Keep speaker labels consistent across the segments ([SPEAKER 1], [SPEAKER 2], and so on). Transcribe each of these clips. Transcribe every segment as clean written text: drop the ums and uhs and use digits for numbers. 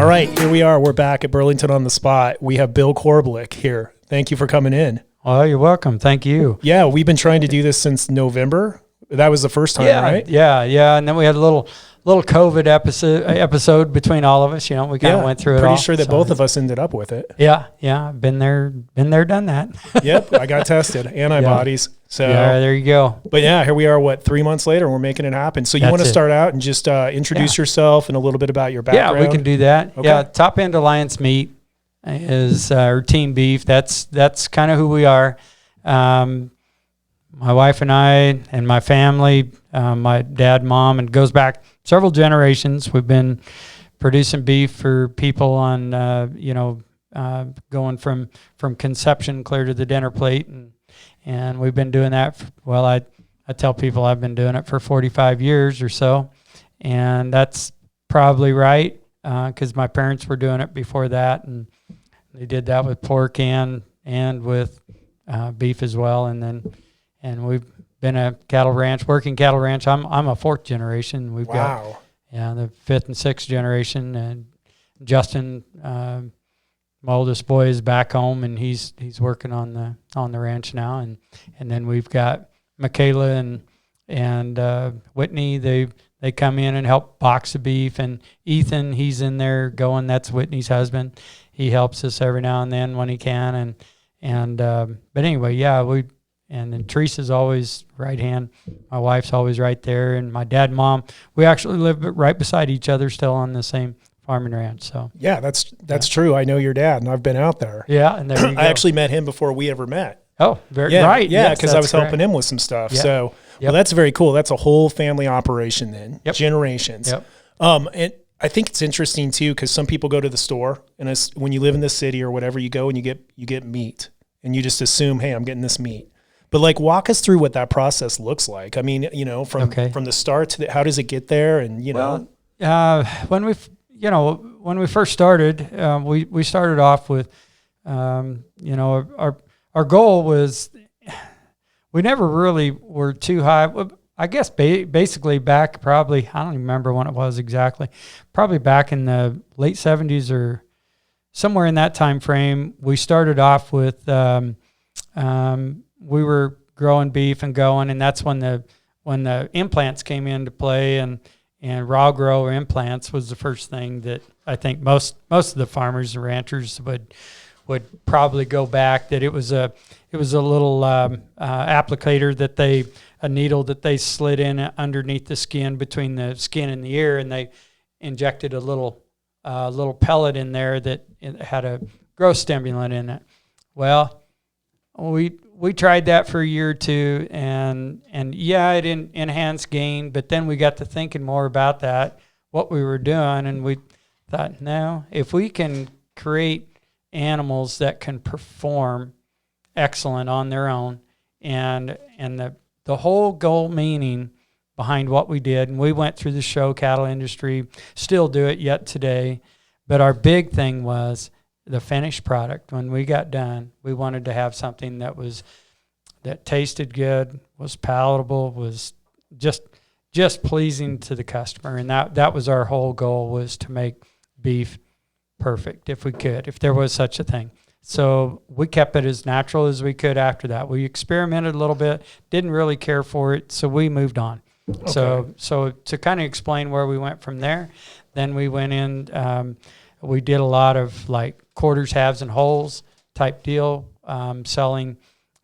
[SPEAKER 1] All right, here we are. We're back at Burlington on the Spot. We have Bill Korbelik here. Thank you for coming in.
[SPEAKER 2] Oh, you're welcome. Thank you.
[SPEAKER 1] Yeah, we've been trying to do this since November. That was the first time, right?
[SPEAKER 2] Yeah. And then we had a little COVID episode between all of us. You know, we kind of went through it all.
[SPEAKER 1] Pretty sure that both of us ended up with it.
[SPEAKER 2] Yeah. Been there, done that.
[SPEAKER 1] Yep, I got tested. Antibodies. Yeah. So
[SPEAKER 2] yeah, there you go.
[SPEAKER 1] But yeah, here we are, 3 months later, and we're making it happen. So you want to start out and just introduce yourself and a little bit about your background?
[SPEAKER 2] Yeah, we can do that.
[SPEAKER 1] Okay.
[SPEAKER 2] Yeah, Top End Alliance Meat is our team beef. That's kind of who we are. My wife and I and my family, my dad, mom, and it goes back several generations. We've been producing beef for people on, going from conception clear to the dinner plate. And we've been doing that. I tell people I've been doing it for 45 years or so. And that's probably right because my parents were doing it before that. And they did that with pork and with beef as well. And we've been a working cattle ranch. I'm a fourth generation. We've got the fifth and sixth generation. And Justin, my oldest boy, is back home, and he's working on the ranch now. And then we've got Michaela and Whitney. They come in and help box the beef. And Ethan, he's in there going. That's Whitney's husband. He helps us every now and then when he can. But anyway, yeah, and then Teresa's always right hand. My wife's always right there. And my dad and mom, we actually live right beside each other still on the same farming ranch. So yeah,
[SPEAKER 1] that's true. I know your dad, and I've been out there.
[SPEAKER 2] Yeah, and there you go.
[SPEAKER 1] I actually met him before we ever met.
[SPEAKER 2] Oh, right.
[SPEAKER 1] Yeah, because I was helping him with some stuff. Yeah. So well, that's very cool. That's a whole family operation then.
[SPEAKER 2] Yep.
[SPEAKER 1] Generations.
[SPEAKER 2] Yep.
[SPEAKER 1] And I think it's interesting too because some people go to the store, and when you live in the city or whatever, you go and you get meat, and you just assume, hey, I'm getting this meat. But walk us through what that process looks like. I mean, from the start to how does it get there? And
[SPEAKER 2] when we first started, we started off with, our goal was, we never really were too high. I guess basically back probably, I don't even remember when it was exactly, probably back in the late 70s or somewhere in that time frame. We started off with, we were growing beef and going, and that's when the implants came into play, and raw grower implants was the first thing that I think most of the farmers and ranchers would probably go back. That it was a little applicator a needle that they slid in underneath the skin, between the skin and the ear, and they injected a little pellet in there that had a growth stimulant in it. Well, we tried that for a year or two, and yeah, it enhanced gain, but then we got to thinking more about what we were doing, and we thought, no, if we can create animals that can perform excellent on their own, and the whole goal meaning behind what we did, and we went through the show cattle industry, still do it yet today, but our big thing was the finished product. When we got done, we wanted to have something that tasted good, was palatable, was just pleasing to the customer, and that was our whole goal, was to make beef perfect if we could, if there was such a thing. So we kept it as natural as we could after that. We experimented a little bit, didn't really care for it, so we moved on. Okay. So to kind of explain where we went from there, then we went in, we did a lot of quarters, halves, and wholes type deal, selling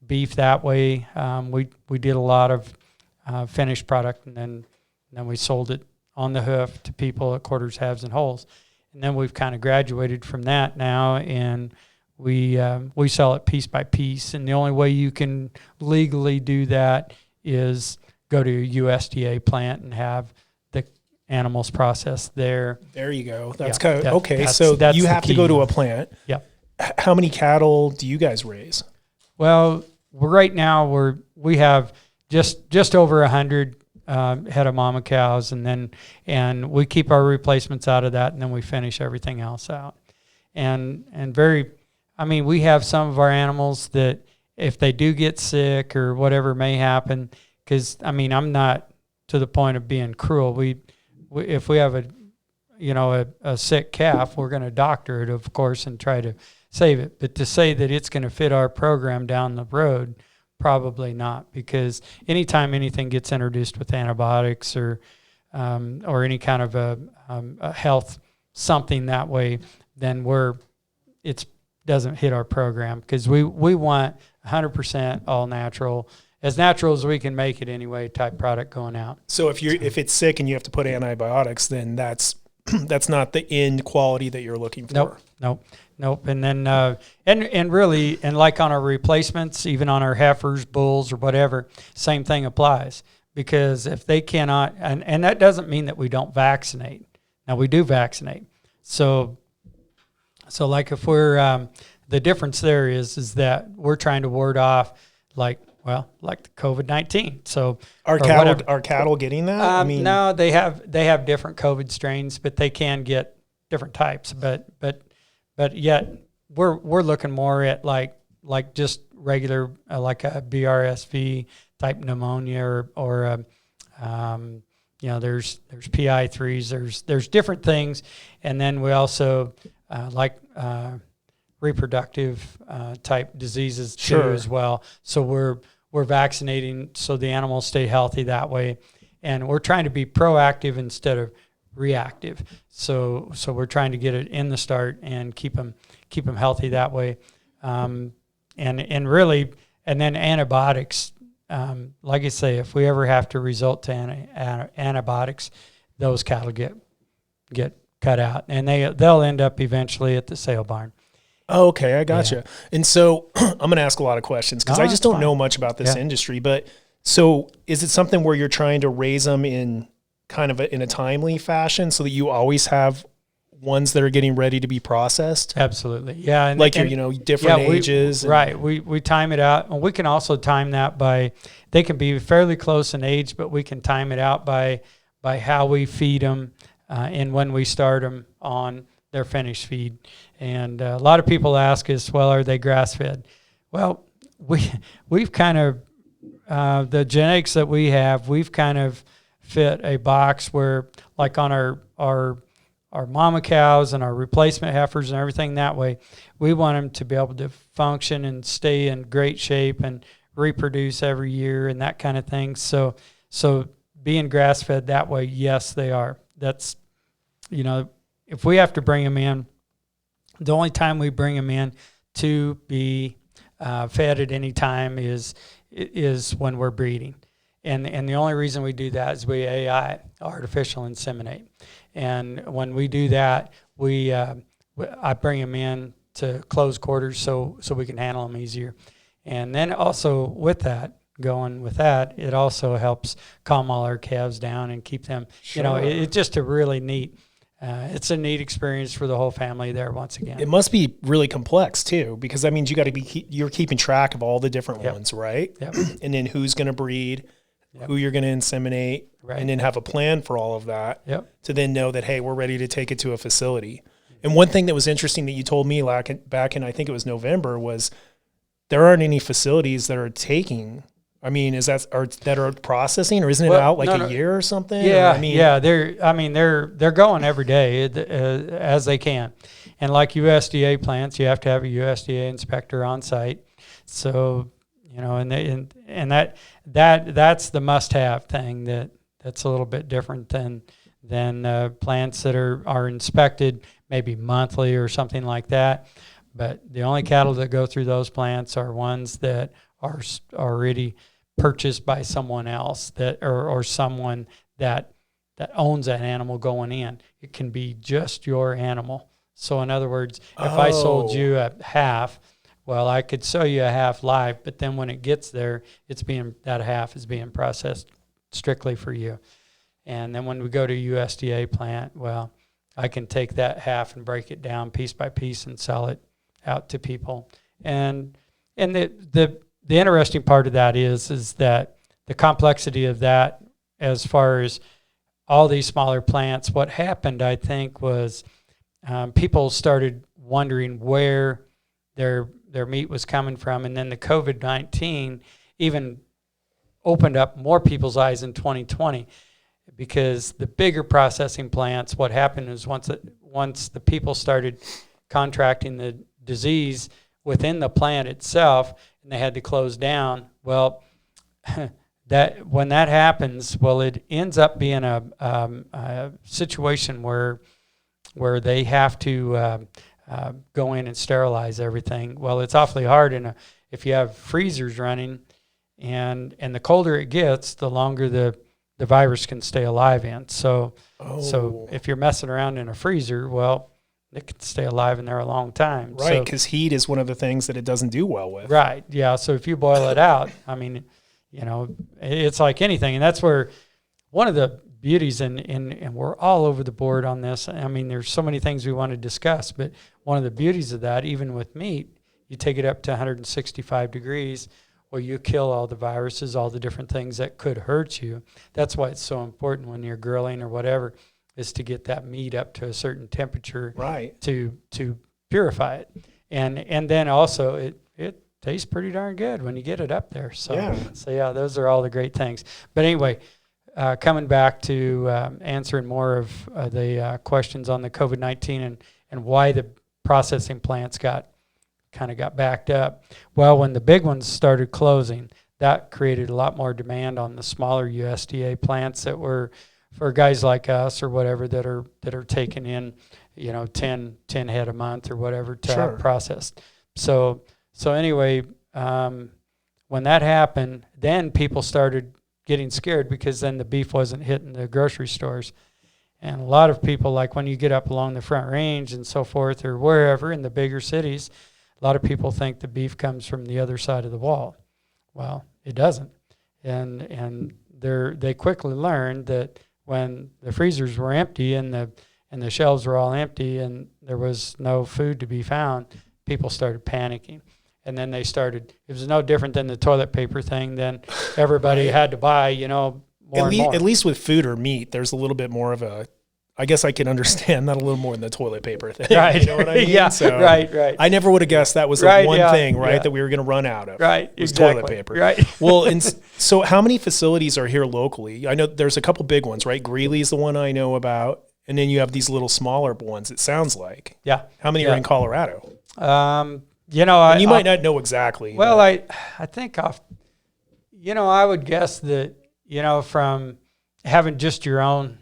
[SPEAKER 2] beef that way. We did a lot of finished product, and then we sold it on the hoof to people at quarters, halves, and wholes. And then we've kind of graduated from that now, and we sell it piece by piece. And the only way you can legally do that is go to a USDA plant and have the animals processed there.
[SPEAKER 1] There you go. That's kind of okay. So you have to go to a plant.
[SPEAKER 2] Yeah.
[SPEAKER 1] How many cattle do you guys raise?
[SPEAKER 2] Well, right now we have just over 100 head of mama cows, and we keep our replacements out of that, and then we finish everything else out. And we have some of our animals that if they do get sick or whatever may happen, because I'm not to the point of being cruel. If we have a sick calf, we're going to doctor it, of course, and try to save it. But to say that it's going to fit our program down the road, probably not, because anytime anything gets introduced with antibiotics or any kind of a health something that way, then it doesn't hit our program, because we want 100% all natural, as natural as we can make it anyway, type product going out.
[SPEAKER 1] So if it's sick and you have to put antibiotics, then that's not the end quality that you're looking for.
[SPEAKER 2] Nope. And then and really, and like on our replacements, even on our heifers, bulls, or whatever, same thing applies. Because if they cannot, and that doesn't mean that we don't vaccinate. Now, we do vaccinate. So like if we're the difference there is that we're trying to ward off like the COVID-19. So
[SPEAKER 1] are cattle getting that?
[SPEAKER 2] No, they have different COVID strains, but they can get different types. But yet we're looking more at like just regular like a BRSV type pneumonia or there's PI3s, there's different things, and then we also reproductive type diseases too as well. So we're vaccinating so the animals stay healthy that way, and we're trying to be proactive instead of reactive. So we're trying to get it in the start and keep them healthy that way, and then antibiotics. Like I say, if we ever have to resort to antibiotics, those cattle get cut out, and they'll end up eventually at the sale barn.
[SPEAKER 1] Oh, okay, I gotcha. Yeah. And so I'm going to ask a lot of questions because I just don't know much about this industry. But so is it something where you're trying to raise them in kind of in a timely fashion so that you always have ones that are getting ready to be processed?
[SPEAKER 2] Absolutely, yeah.
[SPEAKER 1] Different ages.
[SPEAKER 2] Right. We time it out, and we can also time that by they can be fairly close in age, but we can time it out by how we feed them and when we start them on their finished feed. And a lot of people ask us, well, are they grass fed? Well, we've kind of the genetics that we have, we've kind of fit a box where, like on our mama cows and our replacement heifers and everything that way, we want them to be able to function and stay in great shape and reproduce every year and that kind of thing. So being grass fed that way, yes, they are. That's, if we have to bring them in, the only time we bring them in to be fed at any time is when we're breeding. And the only reason we do that is we AI, artificial inseminate. And when we do that, I bring them in to closed quarters so we can handle them easier. And then also with that, it also helps calm all our calves down and keep them, it's just a really neat, it's a neat experience for the whole family there once again.
[SPEAKER 1] It must be really complex too, because that means you're keeping track of all the different ones, right?
[SPEAKER 2] Yep.
[SPEAKER 1] And then who's going to breed, who you're going to inseminate, and then have a plan for all of that to then know that, hey, we're ready to take it to a facility. And one thing that was interesting that you told me back in, I think it was November, was there aren't any facilities that are taking. I mean, that are processing, or isn't it out a year or something?
[SPEAKER 2] Yeah, they're going every day as they can, and like USDA plants, you have to have a USDA inspector on site. So and that's the must-have thing that's a little bit different than plants that are inspected maybe monthly or something like that. But the only cattle that go through those plants are ones that are already purchased by someone else or someone that owns that animal going in. It can be just your animal. So in other words, if I sold you a half, well, I could sell you a half live, but then when it gets there, that half is being processed strictly for you. And then when we go to USDA plant, well, I can take that half and break it down piece by piece and sell it out to people. And the interesting part of that is that the complexity of that, as far as all these smaller plants, what happened, I think, was people started wondering where their meat was coming from, and then the COVID-19 even opened up more people's eyes in 2020. because the bigger processing plants, what happened is once the people started contracting the disease within the plant itself, and they had to close down. Well, that when that happens, well, it ends up being a situation where they have to go in and sterilize everything. Well, it's awfully hard if you have freezers running, and the colder it gets, the longer the virus can stay alive in. So if you're messing around in a freezer, well, it can stay alive in there a long time.
[SPEAKER 1] Right, because heat is one of the things that it doesn't do well with.
[SPEAKER 2] Right, yeah. So if you boil it out, I mean, it's like anything. And that's where one of the beauties, and we're all over the board on this. I mean, there's so many things we want to discuss, but one of the beauties of that, even with meat, you take it up to 165 degrees, well, you kill all the viruses, all the different things that could hurt you. That's why it's so important when you're grilling or whatever, is to get that meat up to a certain temperature,
[SPEAKER 1] right,
[SPEAKER 2] to purify it. And then also it tastes pretty darn good when you get it up there. So yeah, those are all the great things. But anyway, coming back to answering more of the questions on the COVID-19 and why the processing plants got backed up. Well, when the big ones started closing, that created a lot more demand on the smaller USDA plants that were for guys like us or whatever that are taking in, 10 head a month or whatever to have processed. So anyway, when that happened, then people started getting scared because then the beef wasn't hitting the grocery stores. And a lot of people, like when you get up along the Front Range and so forth or wherever in the bigger cities, a lot of people think the beef comes from the other side of the wall. Well, it doesn't. And they quickly learned that when the freezers were empty and the shelves were all empty and there was no food to be found, people started panicking. And then they started, it was no different than the toilet paper thing. Then everybody had to buy, more and more.
[SPEAKER 1] At least with food or meat, there's a little bit more of a, I guess I can understand that a little more than the toilet paper thing.
[SPEAKER 2] Right.
[SPEAKER 1] You know what I mean?
[SPEAKER 2] Yeah,
[SPEAKER 1] so
[SPEAKER 2] right.
[SPEAKER 1] I never would have guessed that was the one thing, that we were going to run out of.
[SPEAKER 2] Right,
[SPEAKER 1] was
[SPEAKER 2] exactly.
[SPEAKER 1] toilet paper.
[SPEAKER 2] Right.
[SPEAKER 1] Well, and so how many facilities are here locally? I know there's a couple big ones, right? Greeley's the one I know about. And then you have these little smaller ones, it sounds like.
[SPEAKER 2] Yeah.
[SPEAKER 1] How many are in Colorado?
[SPEAKER 2] You
[SPEAKER 1] might not know exactly.
[SPEAKER 2] Well, I think I would guess that, from having just your own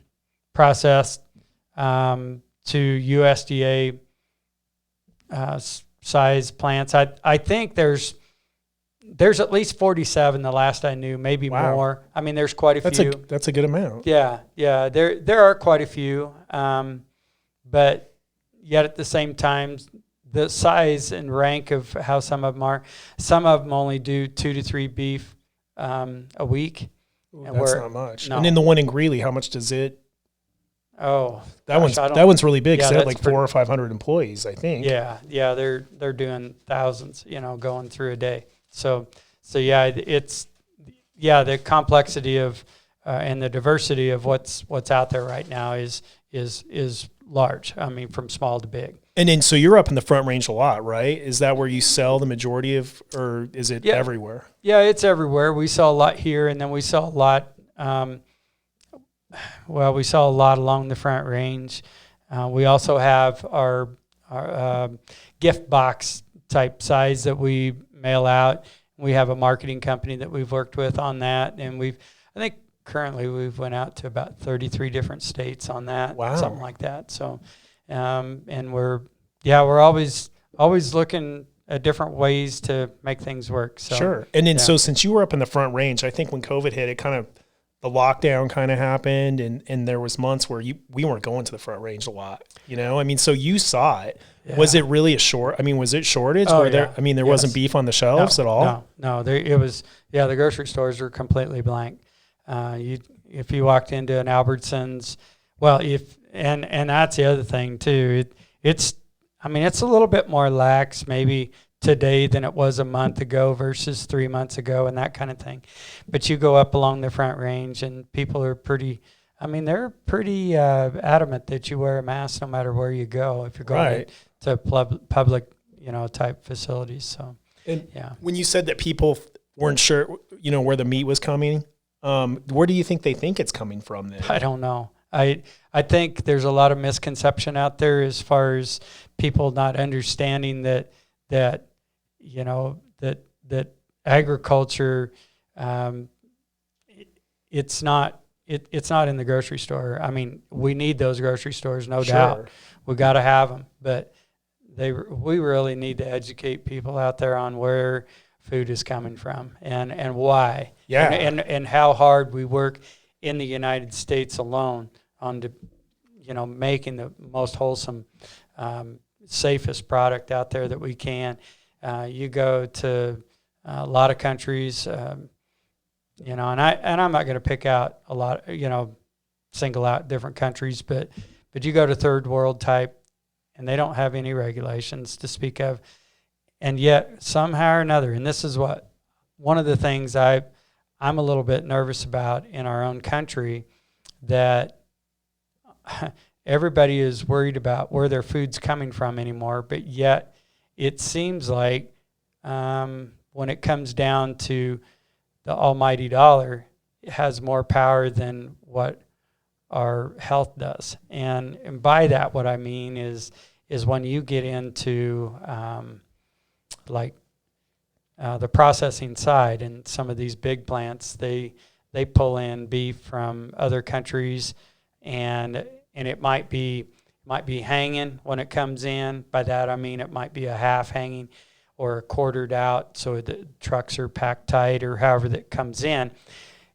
[SPEAKER 2] processed to USDA size plants, I think there's at least 47 the last I knew, maybe more. I mean, there's quite a few.
[SPEAKER 1] That's a good amount.
[SPEAKER 2] Yeah. There are quite a few, but yet at the same time, the size and rank of how some of them only do 2 to 3 beef a week.
[SPEAKER 1] Ooh, that's not much.
[SPEAKER 2] No.
[SPEAKER 1] And then the one in Greeley, how much does it?
[SPEAKER 2] Oh,
[SPEAKER 1] that one's really big.
[SPEAKER 2] Yeah,
[SPEAKER 1] they have like 400 or 500 employees, I think.
[SPEAKER 2] Yeah, they're doing thousands, going through a day. So yeah, it's the complexity of and the diversity of what's out there right now is large. I mean, from small to big.
[SPEAKER 1] And then, so you're up in the Front Range a lot, right? Is that where you sell the majority of, or is it everywhere?
[SPEAKER 2] Yeah, it's everywhere. We sell a lot here, and then we sell a lot. We sell a lot along the Front Range. We also have our gift box type size that we mail out. We have a marketing company that we've worked with on that, and I think currently we've went out to about 33 different states on that, something like that. So. And we're always looking at different ways to make things work. So,
[SPEAKER 1] sure. And then, so since you were up in the Front Range, I think when COVID hit, the lockdown kind of happened, and there was months where we weren't going to the Front Range a lot. I mean, so you saw it. Yeah. Was it really was it shortage?
[SPEAKER 2] Oh,
[SPEAKER 1] there wasn't beef on the shelves at all?
[SPEAKER 2] No. It was. Yeah, the grocery stores were completely blank. If you walked into an Albertsons, and that's the other thing too. It's a little bit more lax maybe today than it was a month ago versus 3 months ago and that kind of thing. But you go up along the Front Range and people are they're pretty adamant that you wear a mask no matter where you go if you're going to public, type facilities. So,
[SPEAKER 1] and when you said that people weren't sure, where the meat was coming, Where do you think they think it's coming from then?
[SPEAKER 2] I don't know. I think there's a lot of misconception out there as far as people not understanding that you know that agriculture, it's not in the grocery store. I mean, we need those grocery stores, no doubt. We got to have them, but we really need to educate people out there on where food is coming from and why.
[SPEAKER 1] Yeah.
[SPEAKER 2] And how hard we work in the United States alone on making the most wholesome, safest product out there that we can. You go to a lot of countries, and I'm not going to pick out a lot, single out different countries, but you go to third world type, and they don't have any regulations to speak of, and yet somehow or another, and this is one of the things I'm a little bit nervous about in our own country, that everybody is worried about where their food's coming from anymore, but yet it seems like when it comes down to the almighty dollar, it has more power than what our health does. And by that, what I mean is when you get into the processing side, and some of these big plants, they pull in beef from other countries, and it might be hanging when it comes in. By that I mean it might be a half hanging or quartered out, so the trucks are packed tight, or however that comes in,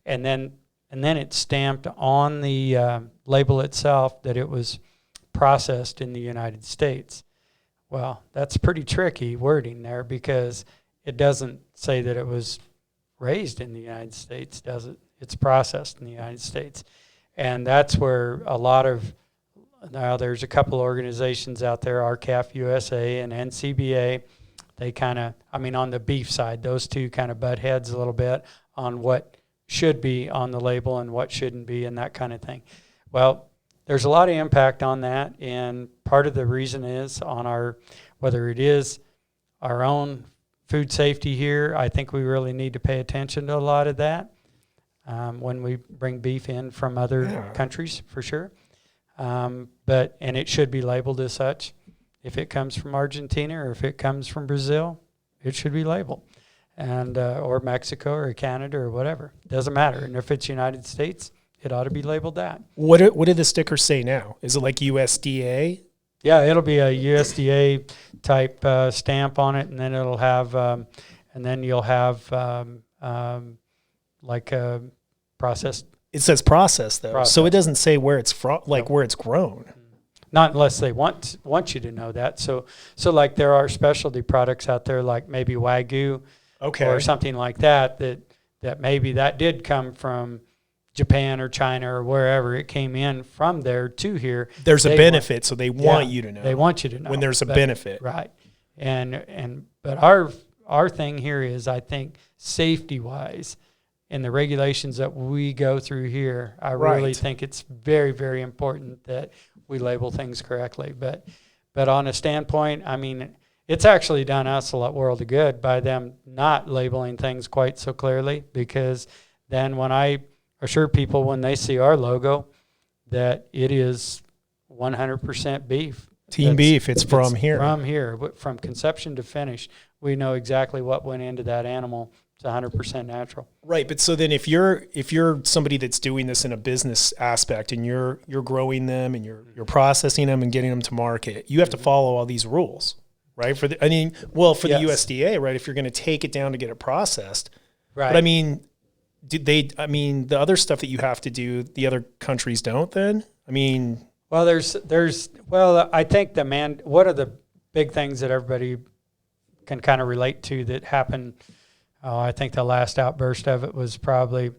[SPEAKER 2] and then it's stamped on the label itself that it was processed in the United States. Well, that's pretty tricky wording there, because it doesn't say that it was raised in the United States, does it? It's processed in the United States. And that's where now there's a couple organizations out there, RCAF USA and NCBA. They kind of, on the beef side, those two kind of butt heads a little bit on what should be on the label and what shouldn't be, and that kind of thing. Well, there's a lot of impact on that, and part of the reason is on whether it is our own food safety here. I think we really need to pay attention to a lot of that when we bring beef in from other countries, for sure. And it should be labeled as such. If it comes from Argentina or if it comes from Brazil, it should be labeled, and or Mexico or Canada or whatever. Doesn't matter. And if it's United States, it ought to be labeled that.
[SPEAKER 1] What do the stickers say now? Is it like USDA?
[SPEAKER 2] Yeah, it'll be a USDA type stamp on it, and then it'll have, and then you'll have like a processed.
[SPEAKER 1] It says processed though, so it doesn't say where it's from, where it's grown.
[SPEAKER 2] Not unless they want you to know that. So like there are specialty products out there, like maybe Wagyu, or something like that maybe that did come from Japan or China or wherever it came in from there to here.
[SPEAKER 1] There's a benefit, so they want you to know.
[SPEAKER 2] They want you to know
[SPEAKER 1] when there's a benefit,
[SPEAKER 2] right? But our thing here is, I think, safety wise, in the regulations that we go through here, I really think it's very, very important that we label things correctly. But on a standpoint, it's actually done us a world of good by them not labeling things quite so clearly, because then when I assure people when they see our logo that it is 100% beef.
[SPEAKER 1] Team beef, it's from here.
[SPEAKER 2] From here, from conception to finish, we know exactly what went into that animal. It's 100% natural.
[SPEAKER 1] Right, but so then if you're somebody that's doing this in a business aspect, and you're growing them and you're processing them and getting them to market, you have to follow all these rules, right? The USDA, right? If you're going to take it down to get it processed,
[SPEAKER 2] right?
[SPEAKER 1] But the other stuff that you have to do, the other countries don't. Then
[SPEAKER 2] well, I think one of the big things that everybody can kind of relate to that happened. I think the last outburst of it was probably,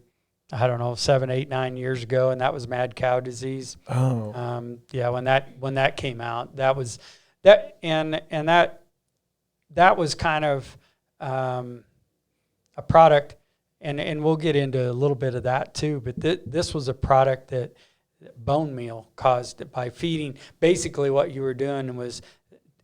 [SPEAKER 2] 7, 8, 9 years ago, and that was mad cow disease.
[SPEAKER 1] Oh.
[SPEAKER 2] When that came out, that was that, and that was kind of a product, and we'll get into a little bit of that too. But this was a product that bone meal caused by feeding. Basically, what you were doing was,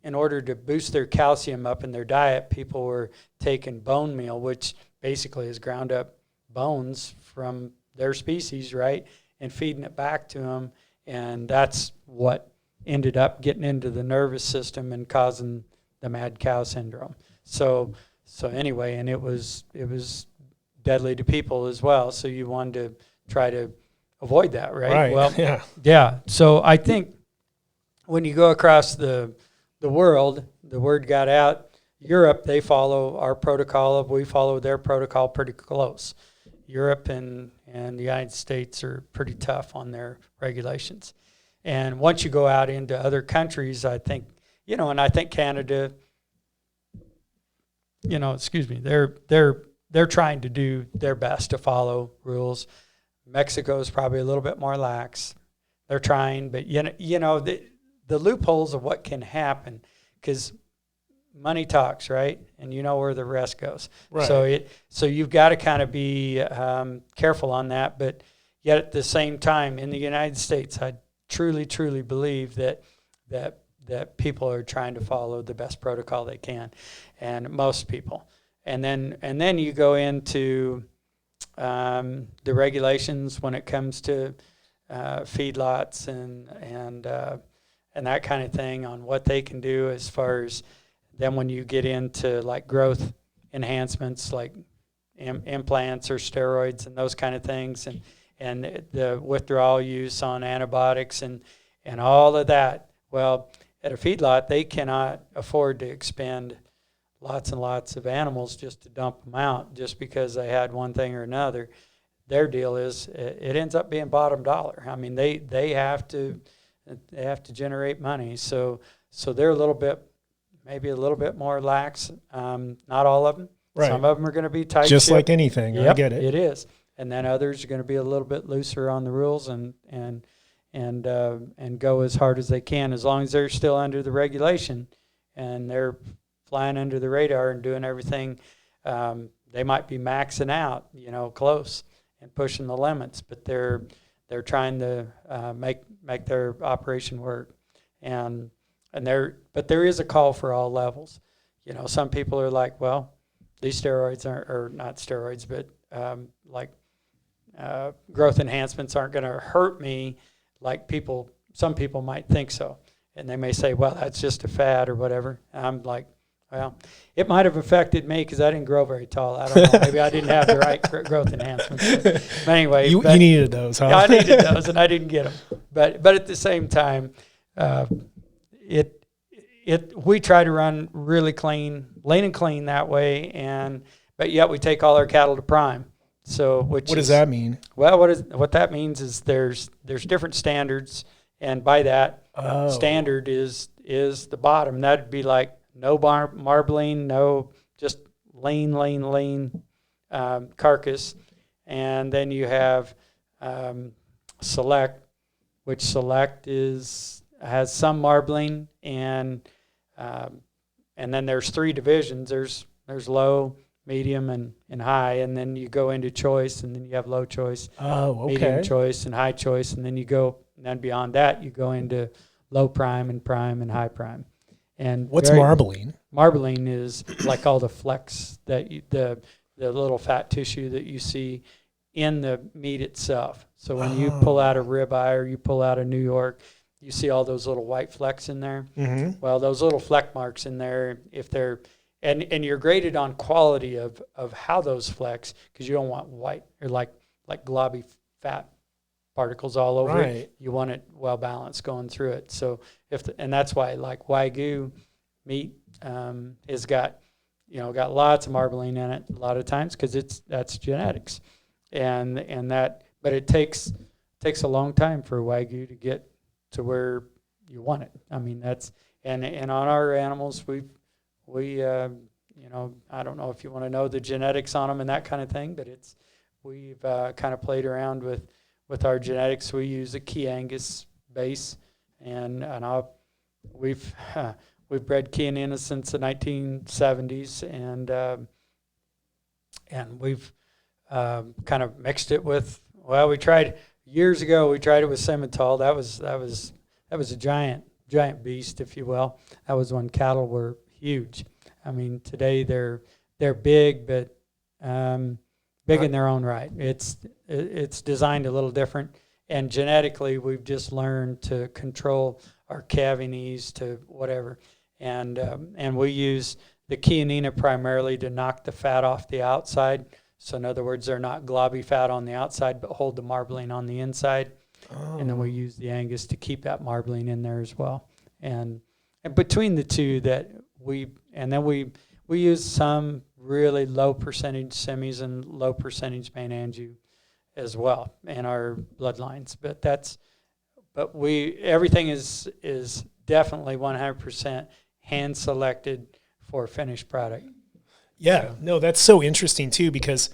[SPEAKER 2] in order to boost their calcium up in their diet, people were taking bone meal, which basically is ground up bones from their species, right, and feeding it back to them, and that's what ended up getting into the nervous system and causing the mad cow syndrome. So anyway, and it was deadly to people as well. So you wanted to try to avoid that, right?
[SPEAKER 1] Right.
[SPEAKER 2] Well,
[SPEAKER 1] yeah.
[SPEAKER 2] So I think when you go across the world, the word got out. Europe, they follow our protocol. We follow their protocol pretty close. Europe and the United States are pretty tough on their regulations. And once you go out into other countries, I think, and I think Canada, they're trying to do their best to follow rules. Mexico is probably a little bit more lax. They're trying, but the loopholes of what can happen, because money talks, right? And you know where the rest goes.
[SPEAKER 1] Right.
[SPEAKER 2] So you've got to kind of be careful on that. But yet at the same time, in the United States, I truly, truly believe that people are trying to follow the best protocol they can, and most people. And then you go into the regulations when it comes to feedlots and that kind of thing on what they can do as far as. Then when you get into like growth enhancements like implants or steroids and those kind of things, and the withdrawal use on antibiotics and all of that, well, at a feedlot, they cannot afford to expend lots and lots of animals just to dump them out just because they had one thing or another. Their deal is it ends up being bottom dollar. I mean, they have to generate money, so they're maybe a little bit more lax. Not all of them.
[SPEAKER 1] Right.
[SPEAKER 2] Some of them are going to be tight.
[SPEAKER 1] Just like anything.
[SPEAKER 2] Yep,
[SPEAKER 1] I get it.
[SPEAKER 2] It is. And then others are going to be a little bit looser on the rules and go as hard as they can, as long as they're still under the regulation and they're flying under the radar and doing everything. They might be maxing out, close and pushing the limits, but they're trying to make their operation work. But there is a call for all levels. Some people are like, well, these steroids are not steroids, but growth enhancements aren't going to hurt me like some people might think so. And they may say, well, that's just a fad or whatever. And I'm like, well, it might have affected me because I didn't grow very tall. I don't know. Maybe I didn't have the right growth enhancements. But anyway.
[SPEAKER 1] You needed those, huh?
[SPEAKER 2] Yeah, I needed those, and I didn't get them. But at the same time, we try to run really clean, lean and clean that way, but yet we take all our cattle to prime. So what
[SPEAKER 1] does that mean?
[SPEAKER 2] Well, what that means is there's different standards, and by that standard is the bottom. That'd be like no marbling, no just lean carcass, and then you have select, which select has some marbling and then there's three divisions. There's low, medium, and high, and then you go into choice, and then you have low choice, medium choice, and high choice, and then beyond that you go into low prime and high prime. And
[SPEAKER 1] what's marbling?
[SPEAKER 2] Marbling is like all the flecks that the little fat tissue that you see in the meat itself. So when you pull out a ribeye or you pull out a New York, you see all those little white flecks in there.
[SPEAKER 1] Mm-hmm.
[SPEAKER 2] Well, those little fleck marks in there, if they're and you're graded on quality of how those flecks, because you don't want white or like globby fat particles all over it. You want it well balanced going through it. So and that's why like Wagyu meat has got lots of marbling in it a lot of times because that's genetics, but it takes a long time for Wagyu to get to where you want it. I mean and on our animals we I don't know if you want to know the genetics on them and that kind of thing, but we've kind of played around with our genetics. We use a Key Angus base, and we've bred Chianina since the 1970s, and we've kind of mixed it with. Well, we tried years ago. We tried it with Simmental. That was a giant beast, if you will. That was when cattle were huge. I mean, today they're big, but big in their own right. It's designed a little different, and genetically we've just learned to control our calving ease to whatever, and we use the chianina primarily to knock the fat off the outside. So in other words, they're not globby fat on the outside, but hold the marbling on the inside. And then we use the Angus to keep that marbling in there as well. And between the two we use some really low percentage semis and low percentage main Anjou as well in our bloodlines. But everything is definitely 100% hand selected for finished product.
[SPEAKER 1] Yeah, no, that's so interesting too, because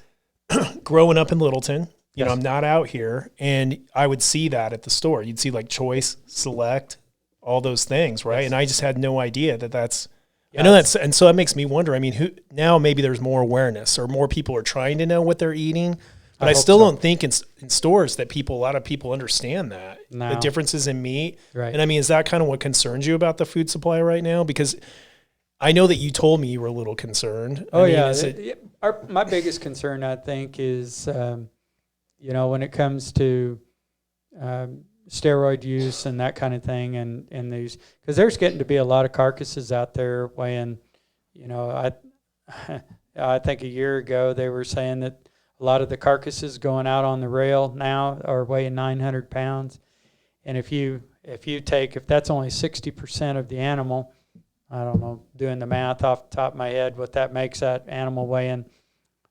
[SPEAKER 1] growing up in Littleton, you know, I'm not out here, and I would see that at the store. You'd see like Choice, Select, all those things, right? Yes. And I just had no idea that's. Yes. I know that's, and so that makes me wonder. I mean, who now? Maybe there's more awareness, or more people are trying to know what they're eating. But I still don't think in stores that a lot of people understand that the differences in meat.
[SPEAKER 2] Right.
[SPEAKER 1] And I mean, is that kind of what concerns you about the food supply right now? Because I know that you told me you were a little concerned.
[SPEAKER 2] Oh, my biggest concern, I think, is, when it comes to steroid use and that kind of thing, and these, because there's getting to be a lot of carcasses out there weighing, I think a year ago they were saying that a lot of the carcasses going out on the rail now are weighing 900 pounds. And if that's only 60% of the animal, I don't know, doing the math off the top of my head, what that makes that animal weighing,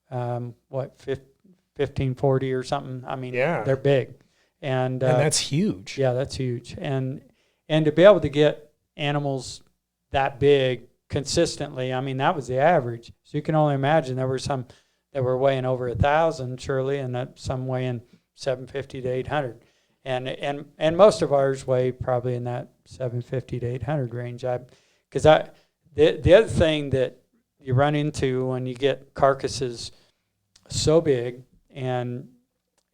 [SPEAKER 2] 1540 or something. I mean, they're big. And
[SPEAKER 1] that's huge.
[SPEAKER 2] Yeah, that's huge. And to be able to get animals that big consistently, I mean, that was the average. So you can only imagine there were some that were weighing over 1,000 surely, and that some weighing 750 to 800. And most of ours weigh probably in that 750 to 800 range. The other thing that you run into when you get carcasses so big and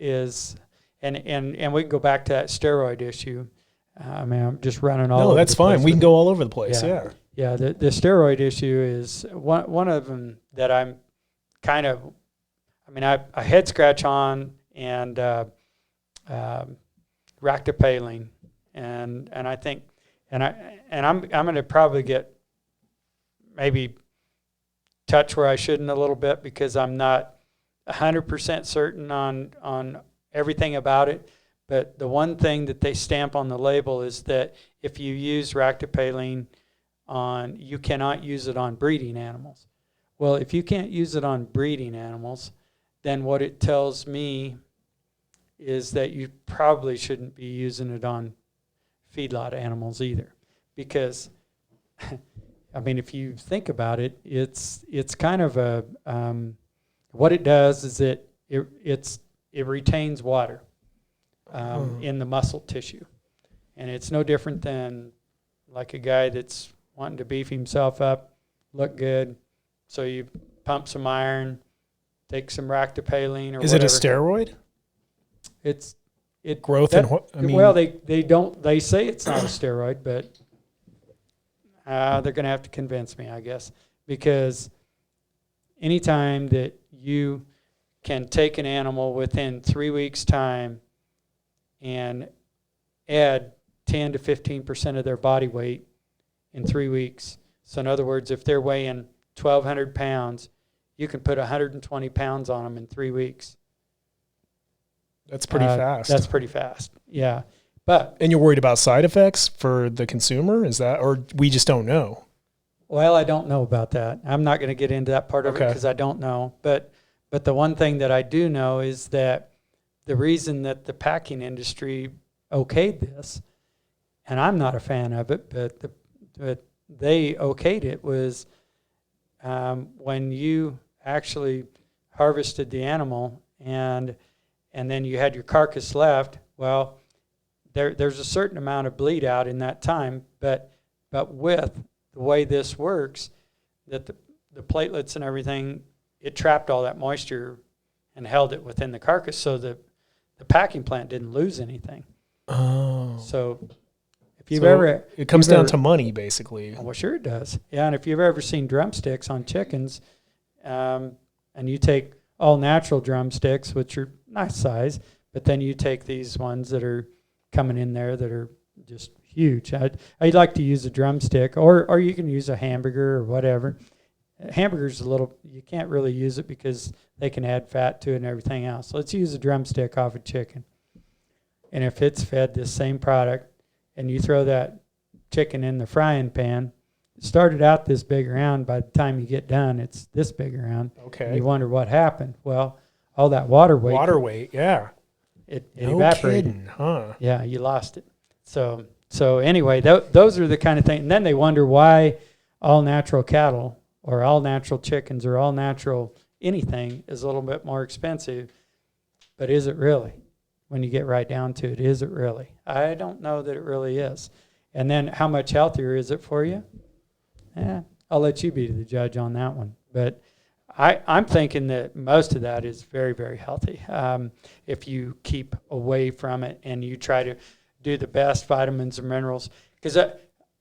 [SPEAKER 2] we can go back to that steroid issue. I mean, I'm just running all over.
[SPEAKER 1] No, that's fine. We can go all over the place. Yeah.
[SPEAKER 2] Yeah. The steroid issue is one of them that I'm kind of, I mean, I head scratch on, and ractopamine, and I think, and I'm going to probably get maybe touch where I shouldn't a little bit, because I'm not 100% certain on everything about it. But the one thing that they stamp on the label is that if you use ractopamine you cannot use it on breeding animals. Well, if you can't use it on breeding animals, then what it tells me is that you probably shouldn't be using it on feedlot animals either. Because, I mean, if you think about it, it's kind of a, what it does is it retains water in the muscle tissue. And it's no different than like a guy that's wanting to beef himself up, look good. So you pump some iron, take some ractopamine or whatever.
[SPEAKER 1] Is it a steroid?
[SPEAKER 2] It's
[SPEAKER 1] growth
[SPEAKER 2] that,
[SPEAKER 1] and I mean,
[SPEAKER 2] well, they say it's not a steroid, but they're going to have to convince me, I guess, because anytime that you can take an animal within 3 weeks' time and add 10 to 15% of their body weight in 3 weeks. So in other words, if they're weighing 1,200 pounds, you can put 120 pounds on them in 3 weeks.
[SPEAKER 1] That's pretty fast.
[SPEAKER 2] That's pretty fast, yeah.
[SPEAKER 1] And you're worried about side effects for the consumer? Is that, or we just don't know?
[SPEAKER 2] Well, I don't know about that. I'm not going to get into that part of it because I don't know. But the one thing that I do know is that the reason that the packing industry okayed this, and I'm not a fan of it, but they okayed it, was when you actually harvested the animal and then you had your carcass left. Well, there's a certain amount of bleed out in that time, but with the way this works, that the platelets and everything, it trapped all that moisture and held it within the carcass, so the packing plant didn't lose anything.
[SPEAKER 1] Oh.
[SPEAKER 2] So if you've ever...
[SPEAKER 1] It comes down to money, basically.
[SPEAKER 2] Well, sure it does. Yeah, and if you've ever seen drumsticks on chickens, and you take all natural drumsticks, which are nice size, but then you take these ones that are coming in there that are just huge. I'd like to use a drumstick, or you can use a hamburger or whatever. Hamburger's you can't really use it because they can add fat to it and everything else. Let's use a drumstick off a chicken. And if it's fed this same product and you throw that chicken in the frying pan, it started out this big around. By the time you get done, it's this big around.
[SPEAKER 1] Okay.
[SPEAKER 2] And you wonder what happened. Well, all that water weight.
[SPEAKER 1] Yeah.
[SPEAKER 2] It
[SPEAKER 1] No
[SPEAKER 2] evaporated.
[SPEAKER 1] kidding, huh?
[SPEAKER 2] Yeah, you lost it. So anyway, those are the kind of things. And then they wonder why all natural cattle or all natural chickens or all natural anything is a little bit more expensive. But is it really? When you get right down to it, is it really? I don't know that it really is. And then how much healthier is it for you? I'll let you be the judge on that one. But I'm thinking that most of that is very, very healthy. If you keep away from it and you try to do the best vitamins and minerals. Because,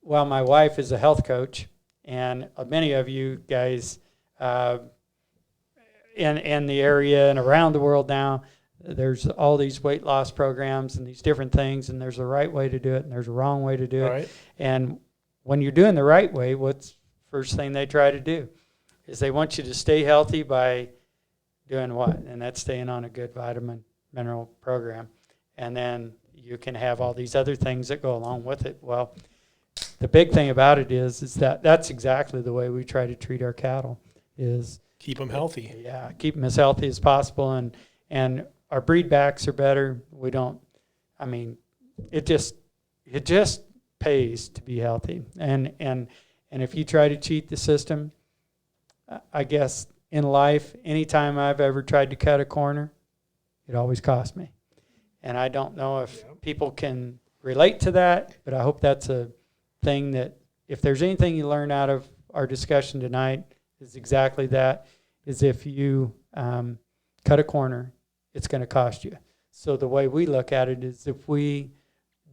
[SPEAKER 2] my wife is a health coach, and many of you guys in the area and around the world now, there's all these weight loss programs and these different things, and there's a right way to do it and there's a wrong way to do it.
[SPEAKER 1] Right.
[SPEAKER 2] And when you're doing the right way, what's first thing they try to do is they want you to stay healthy by doing what? And that's staying on a good vitamin mineral program. And then you can have all these other things that go along with it. Well, the big thing about it is that that's exactly the way we try to treat our cattle is
[SPEAKER 1] Keep them healthy.
[SPEAKER 2] yeah, keep them as healthy as possible. And our breed backs are better. It just pays to be healthy. And if you try to cheat the system, I guess in life, anytime I've ever tried to cut a corner, it always cost me. And I don't know if people can relate to that, but I hope that's a thing that if there's anything you learn out of our discussion tonight is exactly that, is if you cut a corner, it's going to cost you. So the way we look at it is if we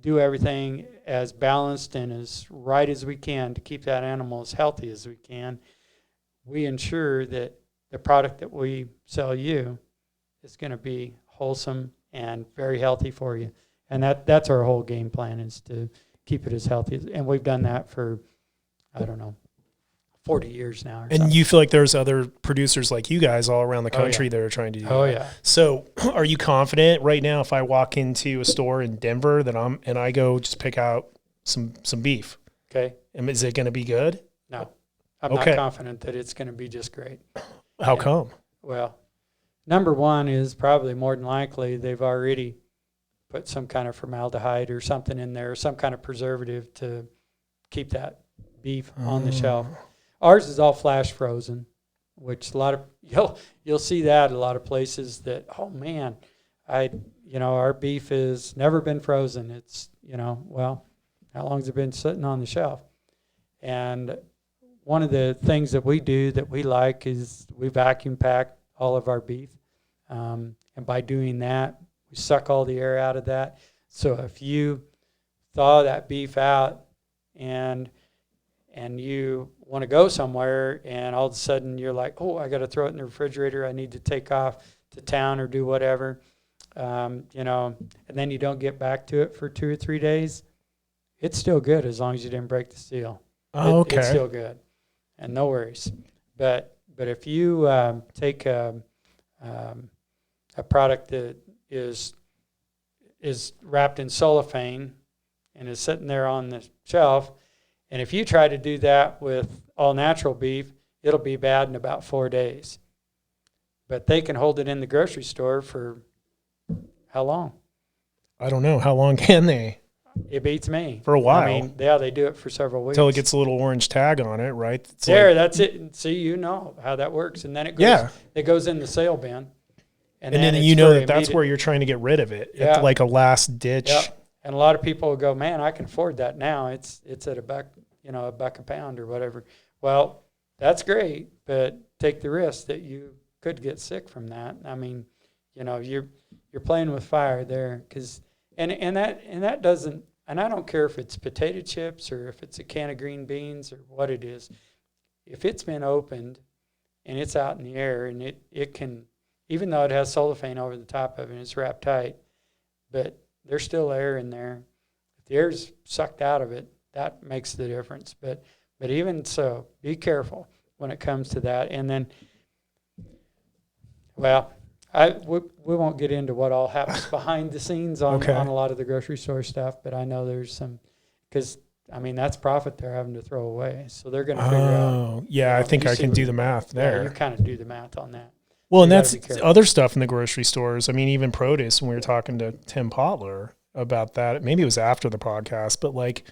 [SPEAKER 2] do everything as balanced and as right as we can to keep that animal as healthy as we can, we ensure that the product that we sell you is going to be wholesome and very healthy for you. And that's our whole game plan, is to keep it as healthy. And we've done that for, 40 years now.
[SPEAKER 1] And something. You feel like there's other producers like you guys all around the country that are trying to do that.
[SPEAKER 2] Oh, yeah.
[SPEAKER 1] So are you confident right now if I walk into a store in Denver that I go just pick out some beef?
[SPEAKER 2] Okay.
[SPEAKER 1] Is it going to be good?
[SPEAKER 2] No. I'm not confident that it's going to be just great.
[SPEAKER 1] How come?
[SPEAKER 2] Well, number one is probably more than likely they've already put some kind of formaldehyde or something in there, some kind of preservative to keep that beef on the shelf. Ours is all flash frozen, which a lot of you'll see that at a lot of places that, oh man, our beef has never been frozen. It's, how long has it been sitting on the shelf? And one of the things that we do that we like is we vacuum pack all of our beef. And by doing that, we suck all the air out of that. So if you thaw that beef out and you want to go somewhere and all of a sudden you're like, oh, I got to throw it in the refrigerator. I need to take off to town or do whatever, and then you don't get back to it for 2 or 3 days. It's still good as long as you didn't break the seal.
[SPEAKER 1] Oh, okay.
[SPEAKER 2] It's still good, and no worries. But if you take a product that is wrapped in cellophane and is sitting there on the shelf, and if you try to do that with all natural beef, it'll be bad in about 4 days. But they can hold it in the grocery store for how long?
[SPEAKER 1] I don't know. How long can they?
[SPEAKER 2] It beats me.
[SPEAKER 1] For a while.
[SPEAKER 2] They do it for several weeks.
[SPEAKER 1] Until it gets a little orange tag on it, right?
[SPEAKER 2] That's it. See, you know how that works. And then it goes in the sale bin.
[SPEAKER 1] And then that's where you're trying to get rid of it.
[SPEAKER 2] Yeah.
[SPEAKER 1] It's like a last ditch.
[SPEAKER 2] Yeah. And a lot of people will go, man, I can afford that now. It's at $1, $1 a pound or whatever. Well, that's great, but take the risk that you could get sick from that. I mean, you're playing with fire there, and that doesn't. And I don't care if it's potato chips or if it's a can of green beans or what it is. If it's been opened and it's out in the air and it can even though it has cellophane over the top of it and it's wrapped tight, but there's still air in there. If the air's sucked out of it, that makes the difference. But even so, be careful when it comes to that. And then, well, we won't get into what all happens behind the scenes on a lot of the grocery store stuff, but I know there's some, because, I mean, that's profit they're having to throw away. So they're going to figure out.
[SPEAKER 1] Oh, yeah, I think I can do the math there.
[SPEAKER 2] Yeah, you kind of do the math on that.
[SPEAKER 1] Well, and that's other stuff in the grocery stores. I mean, even produce, when we were talking to Tim Potler about that, maybe it was after the podcast, but like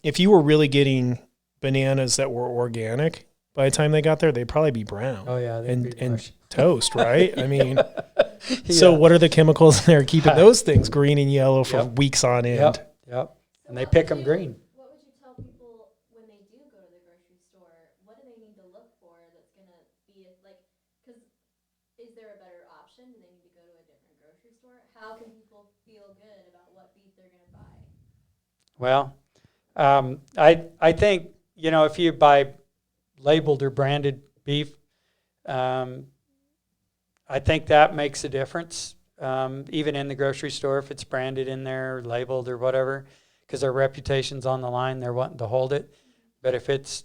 [SPEAKER 1] if you were really getting bananas that were organic, by the time they got there, they'd probably be brown.
[SPEAKER 2] Oh, yeah.
[SPEAKER 1] And toast, right? I mean, so what are the chemicals in there keeping those things green and yellow for weeks on end?
[SPEAKER 2] Yep. And they pick them green.
[SPEAKER 3] What would you tell people when they do go to the grocery store? What do they need to look for that's going to be like, because is there a better option? Do they need to go to a different grocery store? How can people feel good about what beef they're going to buy?
[SPEAKER 2] Well, I think, if you buy labeled or branded beef, I think that makes a difference, even in the grocery store, if it's branded in there, labeled or whatever, because their reputation's on the line, they're wanting to hold it. But if it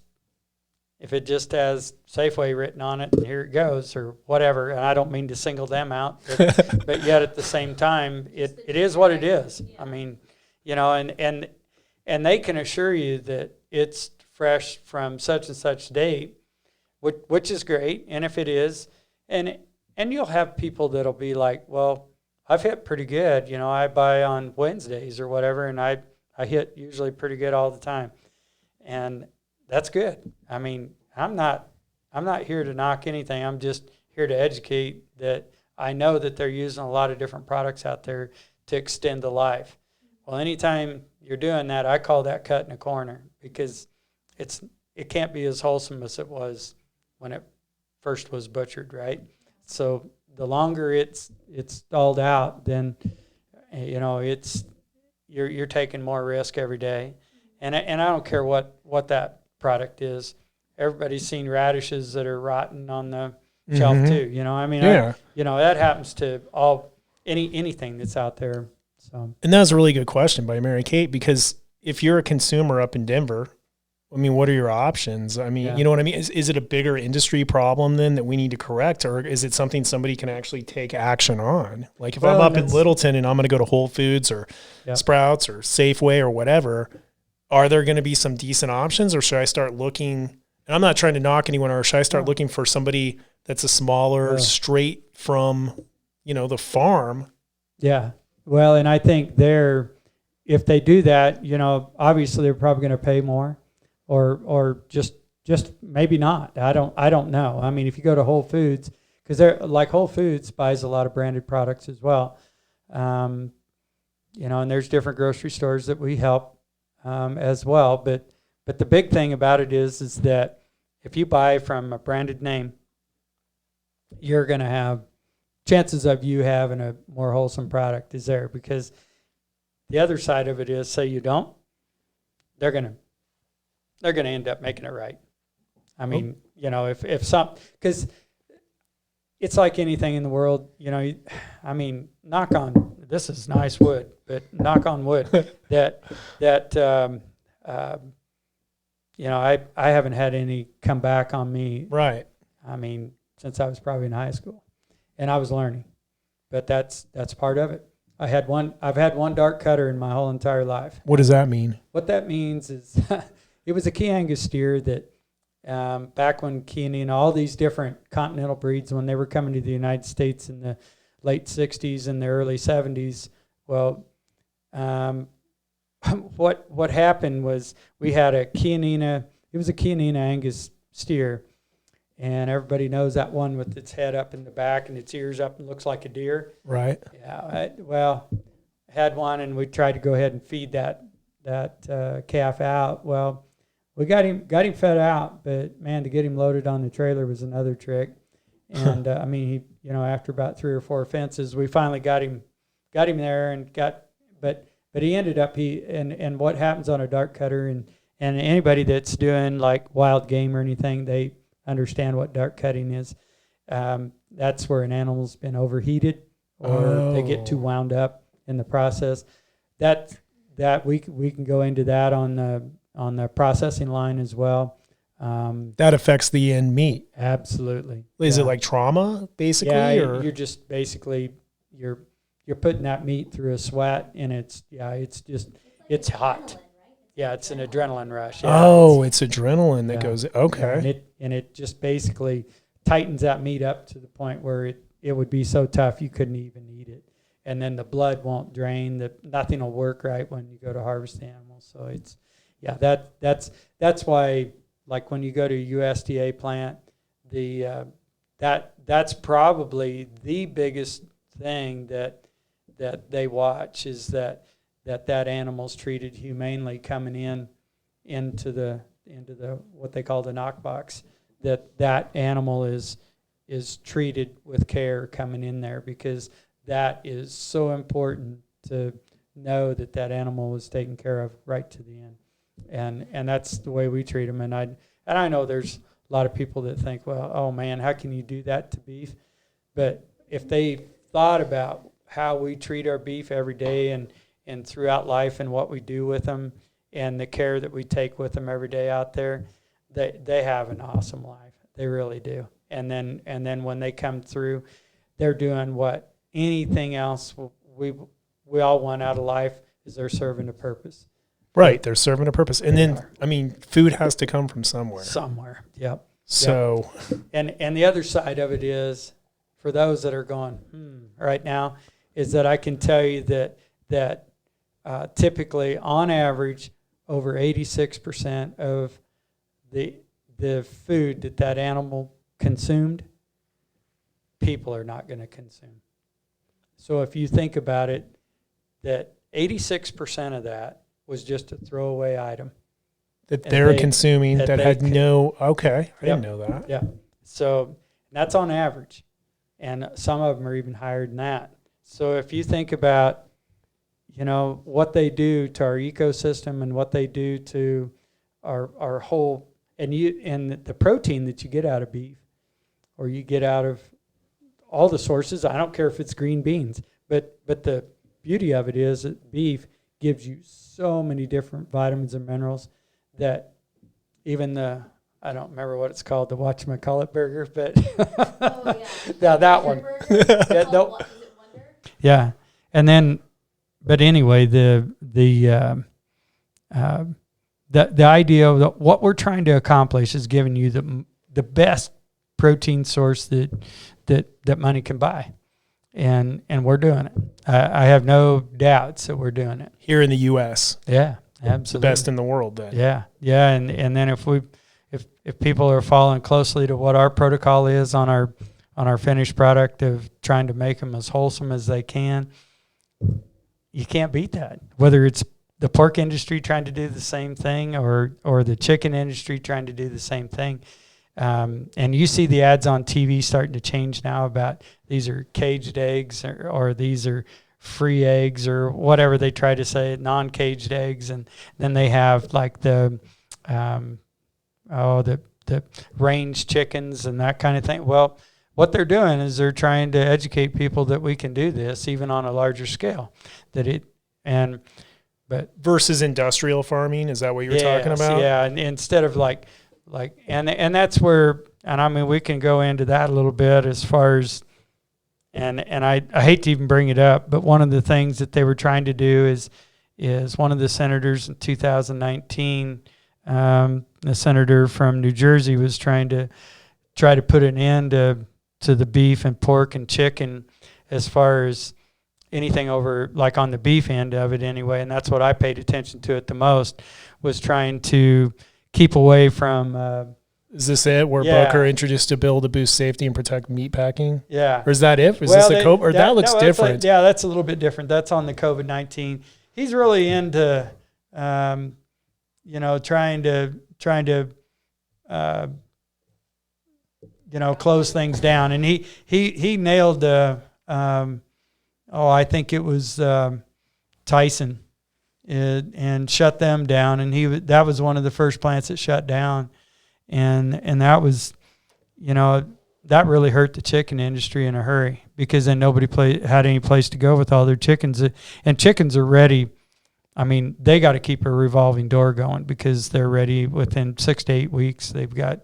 [SPEAKER 2] just has Safeway written on it and here it goes or whatever, and I don't mean to single them out, but yet at the same time, it is what it is. Yeah. I mean, and they can assure you that it's fresh from such and such date, which is great. And if it is, and you'll have people that'll be like, well, I've hit pretty good. I buy on Wednesdays or whatever, and I hit usually pretty good all the time. And that's good. I mean, I'm not here to knock anything. I'm just here to educate that I know that they're using a lot of different products out there to extend the life. Well, anytime you're doing that, I call that cutting a corner, because it can't be as wholesome as it was when it first was butchered, right? So the longer it's stalled out, then you're taking more risk every day, and I don't care what that product is. Everybody's seen radishes that are rotten on the shelf too. I mean, that happens to anything that's out there. So,
[SPEAKER 1] and that was a really good question by Mary Kate, because if you're a consumer up in Denver, I mean, what are your options? I mean, you know what I mean? Is it a bigger industry problem then that we need to correct, or is it something somebody can actually take action on? Like if I'm up in Littleton and I'm going to go to Whole Foods or Sprouts or Safeway or whatever, are there going to be some decent options, or should I start looking, and I'm not trying to knock anyone, or should I start looking for somebody that's a smaller, straight from, the farm?
[SPEAKER 2] Yeah. Well, and I think if they do that, obviously they're probably going to pay more. Or just maybe not. I don't know. I mean, if you go to Whole Foods, because they're like Whole Foods buys a lot of branded products as well, and there's different grocery stores that we help as well. But the big thing about it is that if you buy from a branded name, you're going to have chances of you having a more wholesome product is there, because the other side of it is, say you don't, they're going to end up making it right. I mean, if some, because it's like anything in the world, I mean, knock on, this is nice wood, but knock on wood that I haven't had any come back on me.
[SPEAKER 1] Right.
[SPEAKER 2] I mean, since I was probably in high school, and I was learning, but that's part of it. I've had one dark cutter in my whole entire life.
[SPEAKER 1] What does that mean?
[SPEAKER 2] What that means is it was a Key Angus steer that back when Key and all these different continental breeds, when they were coming to the United States in the late 60s and the early 70s, well, what happened was we had a Chianina, it was a Chianina Angus steer, and everybody knows that one with its head up in the back and its ears up and looks like a deer.
[SPEAKER 1] Right.
[SPEAKER 2] Yeah. I had one, and we tried to go ahead and feed that calf out. Well, we got him fed out, but man, to get him loaded on the trailer was another trick. And I mean, he, after about 3 or 4 fences, we finally got him there and but he ended up and what happens on a dark cutter, and anybody that's doing like wild game or anything, they understand what dark cutting is. that's where an animal's been overheated or they get too wound up in the process. That we can go into that on the processing line as well.
[SPEAKER 1] That affects the end meat.
[SPEAKER 2] Absolutely.
[SPEAKER 1] Is it like trauma, basically?
[SPEAKER 2] Yeah,
[SPEAKER 1] or?
[SPEAKER 2] you're just basically you're putting that meat through a sweat, and it's hot. Yeah, it's an adrenaline rush. Yeah.
[SPEAKER 1] Oh, it's adrenaline that goes. Okay.
[SPEAKER 2] Yeah, and it just basically tightens that meat up to the point where it would be so tough you couldn't even eat it. And then the blood won't drain. Nothing will work right when you go to harvest the animal. So it's that's why, like when you go to a USDA plant, that's probably the biggest thing that they watch is that animal's treated humanely coming into the what they call the knock box. That animal is treated with care coming in there, because that is so important to know that animal was taken care of right to the end, and that's the way we treat them. And I know there's a lot of people that think, well, oh man, how can you do that to beef? But if they thought about how we treat our beef every day and throughout life and what we do with them and the care that we take with them every day out there, they have an awesome life. They really do. And then when they come through, they're doing what anything else we all want out of life is they're serving a purpose.
[SPEAKER 1] Right, they're serving a purpose. And then, I mean, food has to come from somewhere.
[SPEAKER 2] Somewhere, yep.
[SPEAKER 1] So.
[SPEAKER 2] Yep. And the other side of it is, for those that are going, right now, is that I can tell you that typically, on average, over 86% of the food that animal consumed, people are not going to consume. So if you think about it, that 86% of that was just a throwaway item.
[SPEAKER 1] That they're consuming that had no, okay, I didn't know that.
[SPEAKER 2] Yeah. So that's on average. And some of them are even higher than that. So if you think about, what they do to our ecosystem and what they do to our whole, and the protein that you get out of beef, or you get out of all the sources, I don't care if it's green beans, but the beauty of it is that beef gives you so many different vitamins and minerals that even I don't remember what it's called, the whatchamacallit burger, but yeah, that one. Yeah, and then, but anyway, the idea of what we're trying to accomplish is giving you the best protein source that money can buy, and we're doing it. I have no doubts that we're doing it
[SPEAKER 1] here in the U.S.
[SPEAKER 2] Yeah, absolutely,
[SPEAKER 1] the best in the world. Then
[SPEAKER 2] yeah, and then if people are following closely to what our protocol is on our finished product of trying to make them as wholesome as they can, you can't beat that. Whether it's the pork industry trying to do the same thing or the chicken industry trying to do the same thing. And you see the ads on TV starting to change now about these are caged eggs or these are free eggs or whatever they try to say, non-caged eggs. And then they have like the range chickens and that kind of thing. Well, what they're doing is they're trying to educate people that we can do this even on a larger scale. But
[SPEAKER 1] versus industrial farming, is that what you're talking about?
[SPEAKER 2] Yeah, and instead of like and that's where, and I mean we can go into that a little bit as far as, and I hate to even bring it up, but one of the things that they were trying to do is one of the senators in 2019, the senator from New Jersey was trying to put an end to the beef and pork and chicken as far as anything over, like on the beef end of it anyway, and that's what I paid attention to it the most, was trying to keep away from...
[SPEAKER 1] is this it, where Booker introduced a bill to boost safety and protect meat packing?
[SPEAKER 2] Yeah.
[SPEAKER 1] Or is that it? Is this the COVID? Or that looks different.
[SPEAKER 2] That's a little bit different. That's on the COVID-19. He's really into, trying to close things down. And he nailed I think it was Tyson, and shut them down. And that was one of the first plants that shut down. And that was, that really hurt the chicken industry in a hurry, because then nobody had any place to go with all their chickens. And chickens are ready. I mean, they got to keep a revolving door going, because they're ready within 6 to 8 weeks. They've got,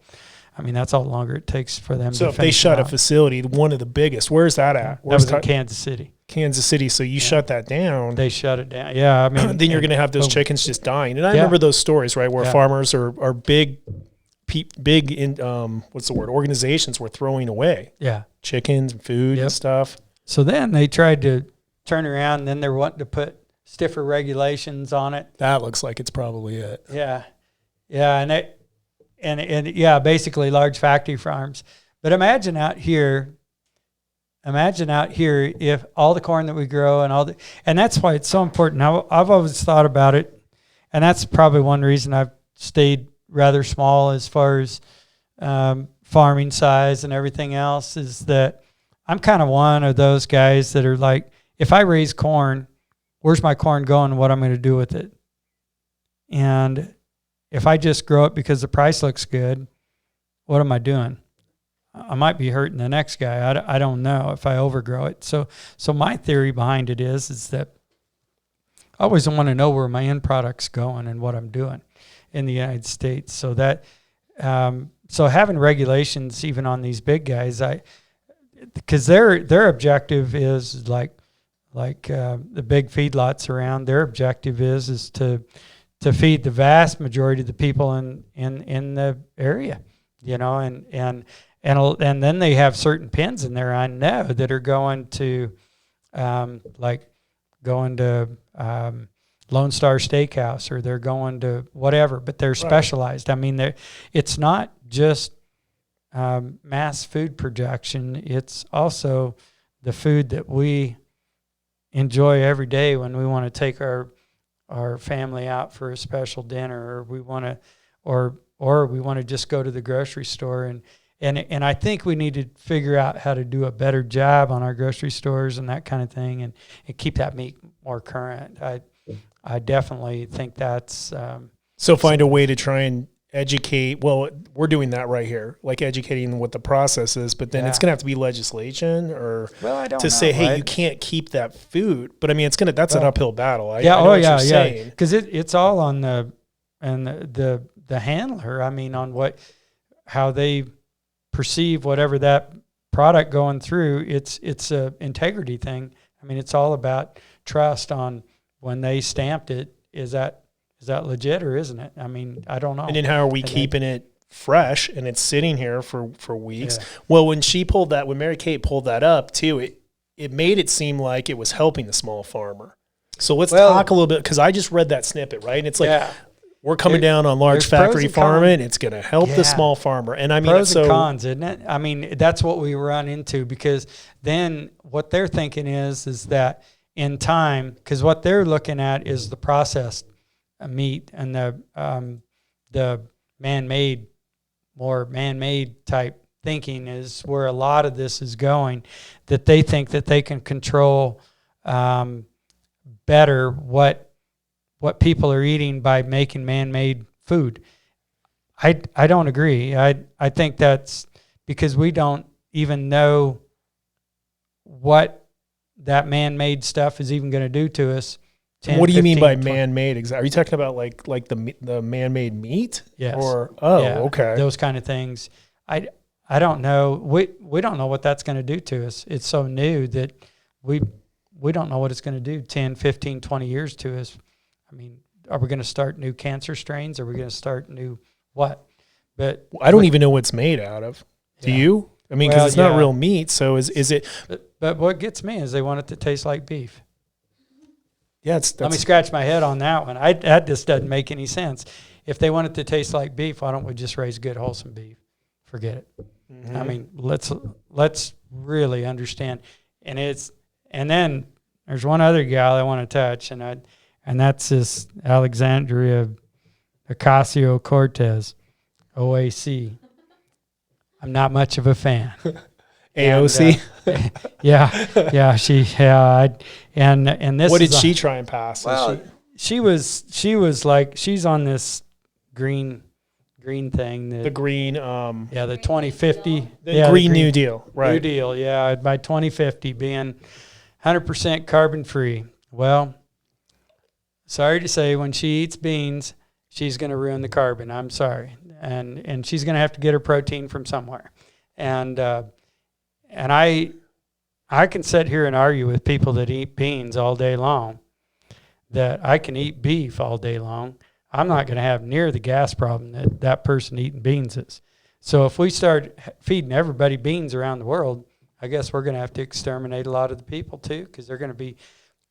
[SPEAKER 2] I mean, that's how longer it takes for them to
[SPEAKER 1] So if they shut a facility, one of the biggest, where's that at?
[SPEAKER 2] That was in Kansas City.
[SPEAKER 1] Kansas City. So you shut that down.
[SPEAKER 2] They shut it down. Yeah, I mean,
[SPEAKER 1] then you're going to have those chickens just dying. And I remember those stories, right, where farmers are big what's the word? Organizations were throwing away.
[SPEAKER 2] Yeah.
[SPEAKER 1] Chickens and food and stuff.
[SPEAKER 2] So then they tried to turn around, and then they're wanting to put stiffer regulations on it.
[SPEAKER 1] That looks like it's probably it.
[SPEAKER 2] Yeah. Yeah. And basically large factory farms. But imagine out here if all the corn that we grow and that's why it's so important. I've always thought about it, and that's probably one reason I've stayed rather small as far as farming size and everything else, is that I'm kind of one of those guys that are like, if I raise corn, where's my corn going and what I'm going to do with it? And if I just grow it because the price looks good, what am I doing? I might be hurting the next guy. I don't know if I overgrow it. So my theory behind it is that I always want to know where my end product's going and what I'm doing in the United States. So that so having regulations even on these big guys, because their objective is like the big feedlots around. Their objective is to feed the vast majority of the people in the area, you know, and then they have certain pins in there, I know, that are going to Lone Star Steakhouse, or they're going to whatever, but they're specialized. I mean, it's not just mass food production. It's also the food that we enjoy every day when we want to take our family out for a special dinner, or we want to, or we want to just go to the grocery store. And I think we need to figure out how to do a better job on our grocery stores and that kind of thing, and keep that meat more current. I definitely think that's
[SPEAKER 1] so find a way to try and educate. Well, we're doing that right here, like educating what the process is, but then it's going to have to be legislation, or say, hey, you can't keep that food. But I mean, that's an uphill battle. I know what you're saying.
[SPEAKER 2] Because it's all on the handler. I mean, on how they perceive whatever that product going through. It's a integrity thing. I mean, it's all about trust on when they stamped it. Is that legit or isn't it? I mean, I don't know.
[SPEAKER 1] And then how are we keeping it fresh and it's sitting here for weeks? Yeah. Well, when Mary Kate pulled that up too, it made it seem like it was helping the small farmer. So let's talk a little bit, because I just read that snippet, right? And it's like, we're coming down on large factory farming. It's going to help the small farmer. And I mean,
[SPEAKER 2] pros and cons, isn't it? I mean, that's what we run into, because then what they're thinking is that in time, because what they're looking at is the processed meat and the man-made type thinking is where a lot of this is going, that they think that they can control better what people are eating by making man-made food. I don't agree. I think that's because we don't even know what that man-made stuff is even going to do to us. 10,
[SPEAKER 1] what do you
[SPEAKER 2] 15,
[SPEAKER 1] mean by
[SPEAKER 2] 20.
[SPEAKER 1] man-made? Are you talking about like the man-made meat?
[SPEAKER 2] Yes.
[SPEAKER 1] Okay.
[SPEAKER 2] Those kind of things. I don't know. We don't know what that's going to do to us. It's so new that we don't know what it's going to do 10, 15, 20 years to us. I mean, are we going to start new cancer strains? Are we going to start new what? But
[SPEAKER 1] I don't even know what it's made out of. Do you? I mean, because it's not real meat. So is it?
[SPEAKER 2] But what gets me is they want it to taste like beef.
[SPEAKER 1] Yeah,
[SPEAKER 2] let me scratch my head on that one. That just doesn't make any sense. If they want it to taste like beef, why don't we just raise good, wholesome beef? Forget it. Mm-hmm. I mean, let's really understand. And then there's one other gal I want to touch, and that's this Alexandria Ocasio-Cortez, OAC. I'm not much of a fan.
[SPEAKER 1] AOC.
[SPEAKER 2] And this.
[SPEAKER 1] What did she try and pass?
[SPEAKER 2] Well, she was like, she's on this green green thing.
[SPEAKER 1] The green,
[SPEAKER 2] The 2050.
[SPEAKER 1] the Green New Deal, right?
[SPEAKER 2] New Deal, yeah. By 2050 being 100% carbon free. Well, sorry to say, when she eats beans, she's going to ruin the carbon. I'm sorry. And she's going to have to get her protein from somewhere. And I can sit here and argue with people that eat beans all day long that I can eat beef all day long. I'm not going to have near the gas problem that person eating beans is. So if we start feeding everybody beans around the world, I guess we're going to have to exterminate a lot of the people too, because they're going to be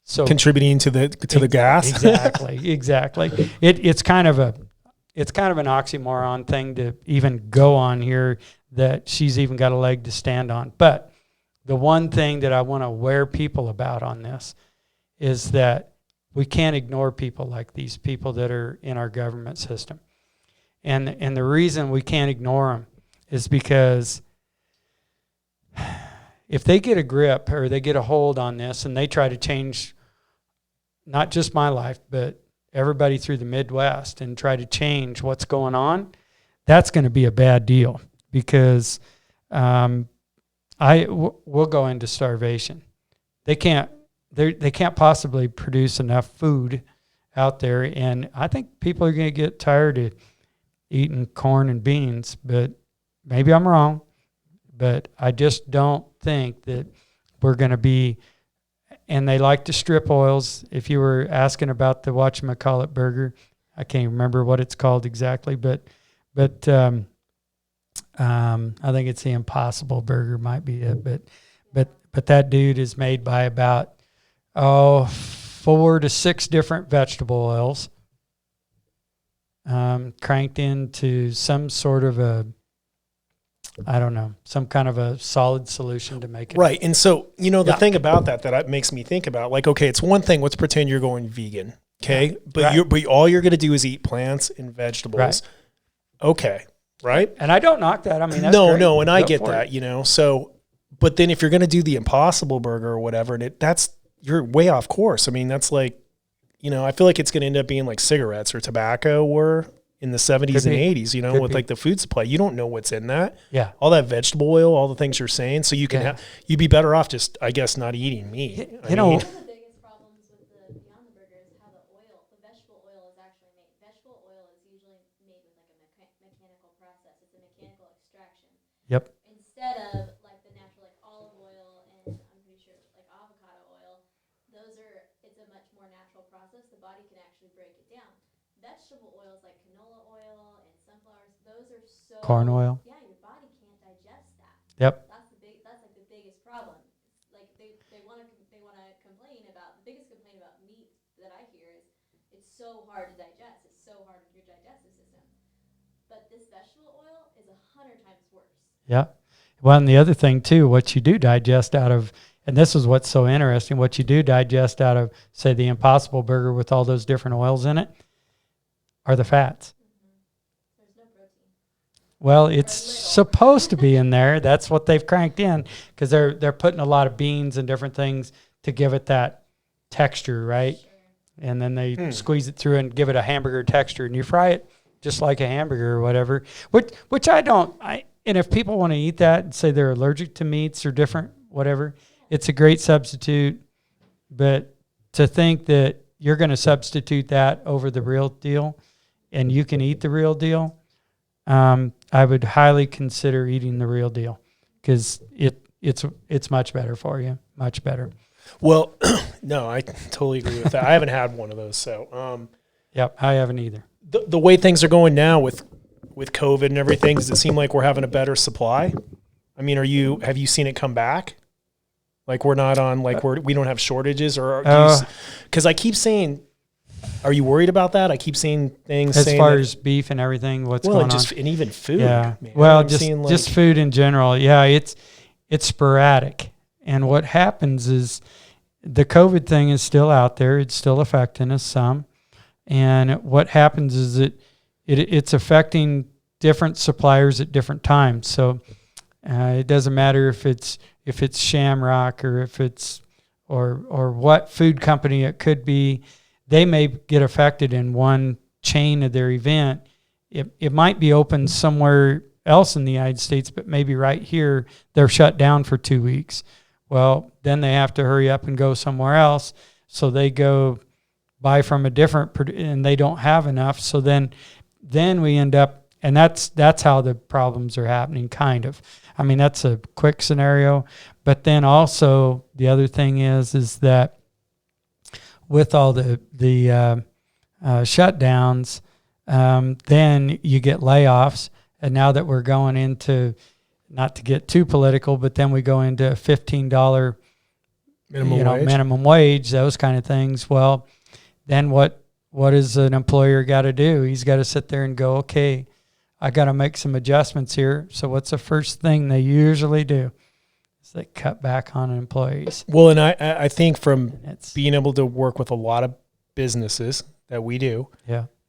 [SPEAKER 2] so
[SPEAKER 1] contributing to the gas.
[SPEAKER 2] Exactly. It's kind of an oxymoron thing to even go on here, that she's even got a leg to stand on. But the one thing that I want to aware people about on this is that we can't ignore people like these people that are in our government system. And the reason we can't ignore them is because if they get a grip or they get a hold on this and they try to change not just my life, but everybody through the Midwest and try to change what's going on, that's going to be a bad deal, because we'll go into starvation. They can't possibly produce enough food out there, and I think people are going to get tired of eating corn and beans, but maybe I'm wrong, but I just don't think that we're going to be, and they like to strip oils. If you were asking about the whatchamacallit burger, I can't remember what it's called exactly, but I think it's the Impossible Burger might be it, but that dude is made by about 4 to 6 different vegetable oils, cranked into some sort of some kind of a solid solution to make it.
[SPEAKER 1] Right. And so, the thing about that makes me think about, like, okay, it's one thing, let's pretend you're going vegan. Okay. Yeah. But all you're going to do is eat plants and vegetables. Right. Okay. Right.
[SPEAKER 2] And I don't knock that. I mean, that's
[SPEAKER 1] no,
[SPEAKER 2] great.
[SPEAKER 1] And I get that, so, but then if you're going to do the Impossible Burger or whatever, and you're way off course. I mean, that's like, I feel like it's going to end up being like cigarettes or tobacco were in the 70s and 80s, with like the food supply. You don't know what's in that.
[SPEAKER 2] Yeah.
[SPEAKER 1] All that vegetable oil, all the things you're saying. So you can you'd be better off just, I guess, not eating meat.
[SPEAKER 3] One of the biggest problems with the Beyond the Burger is how the vegetable oil is actually made. Vegetable oil is usually made with like a mechanical process. It's a mechanical extraction.
[SPEAKER 2] Yep.
[SPEAKER 3] Instead of like the natural, like olive oil and I'm pretty sure like avocado oil, it's a much more natural process. The body can actually break it down. Vegetable oils like canola oil and sunflowers, those are so
[SPEAKER 2] corn oil.
[SPEAKER 3] Yeah, your body can't digest that.
[SPEAKER 2] Yep.
[SPEAKER 3] That's like the biggest problem. Like they want to complain about, the biggest complaint about meat that I hear is it's so hard to digest. It's so hard with your digestive system. But this vegetable oil is 100 times worse.
[SPEAKER 2] Yeah. Well, and the other thing too, what you do digest out of, and this is what's so interesting, what you do digest out of, say, the Impossible Burger with all those different oils in it, are the fats.
[SPEAKER 3] Mm-hmm. There's no protein.
[SPEAKER 2] Well, it's supposed to be in there. That's what they've cranked in, because they're putting a lot of beans and different things to give it that texture, right?
[SPEAKER 3] Sure.
[SPEAKER 2] And then they squeeze it through and give it a hamburger texture, and you fry it just like a hamburger or whatever. Which I don't. And if people want to eat that and say they're allergic to meats or different whatever, it's a great substitute. But to think that you're going to substitute that over the real deal, and you can eat the real deal, I would highly consider eating the real deal, because it's much better for you, much better.
[SPEAKER 1] Well, no, I totally agree with that. I haven't had one of those, so
[SPEAKER 2] yep, I haven't either.
[SPEAKER 1] The way things are going now with COVID and everything, does it seem like we're having a better supply? I mean, have you seen it come back? Like we're not on, like we don't have shortages, or because I keep saying, are you worried about that? I keep seeing things
[SPEAKER 2] as far as beef and everything. What's going on?
[SPEAKER 1] And even food.
[SPEAKER 2] Yeah.
[SPEAKER 1] Man.
[SPEAKER 2] Well, just food in general. Yeah, it's sporadic, and what happens is the COVID thing is still out there. It's still affecting us some, and what happens is it's affecting different suppliers at different times. So it doesn't matter if it's Shamrock or if it's or what food company it could be. They may get affected in one chain of their event, it might be open somewhere else in the United States, but maybe right here they're shut down for 2 weeks. Well, then they have to hurry up and go somewhere else. So they go buy from a different, and they don't have enough. So then we end up, and that's how the problems are happening, kind of. I mean, that's a quick scenario. But then also the other thing is that with all the shutdowns, then you get layoffs. And now that we're going into, not to get too political, but then we go into $15 minimum wage, those kind of things. Well, then what does an employer got to do? He's got to sit there and go, okay, I got to make some adjustments here. So what's the first thing they usually do? Is they cut back on employees.
[SPEAKER 1] Well, and I think from being able to work with a lot of businesses that we do,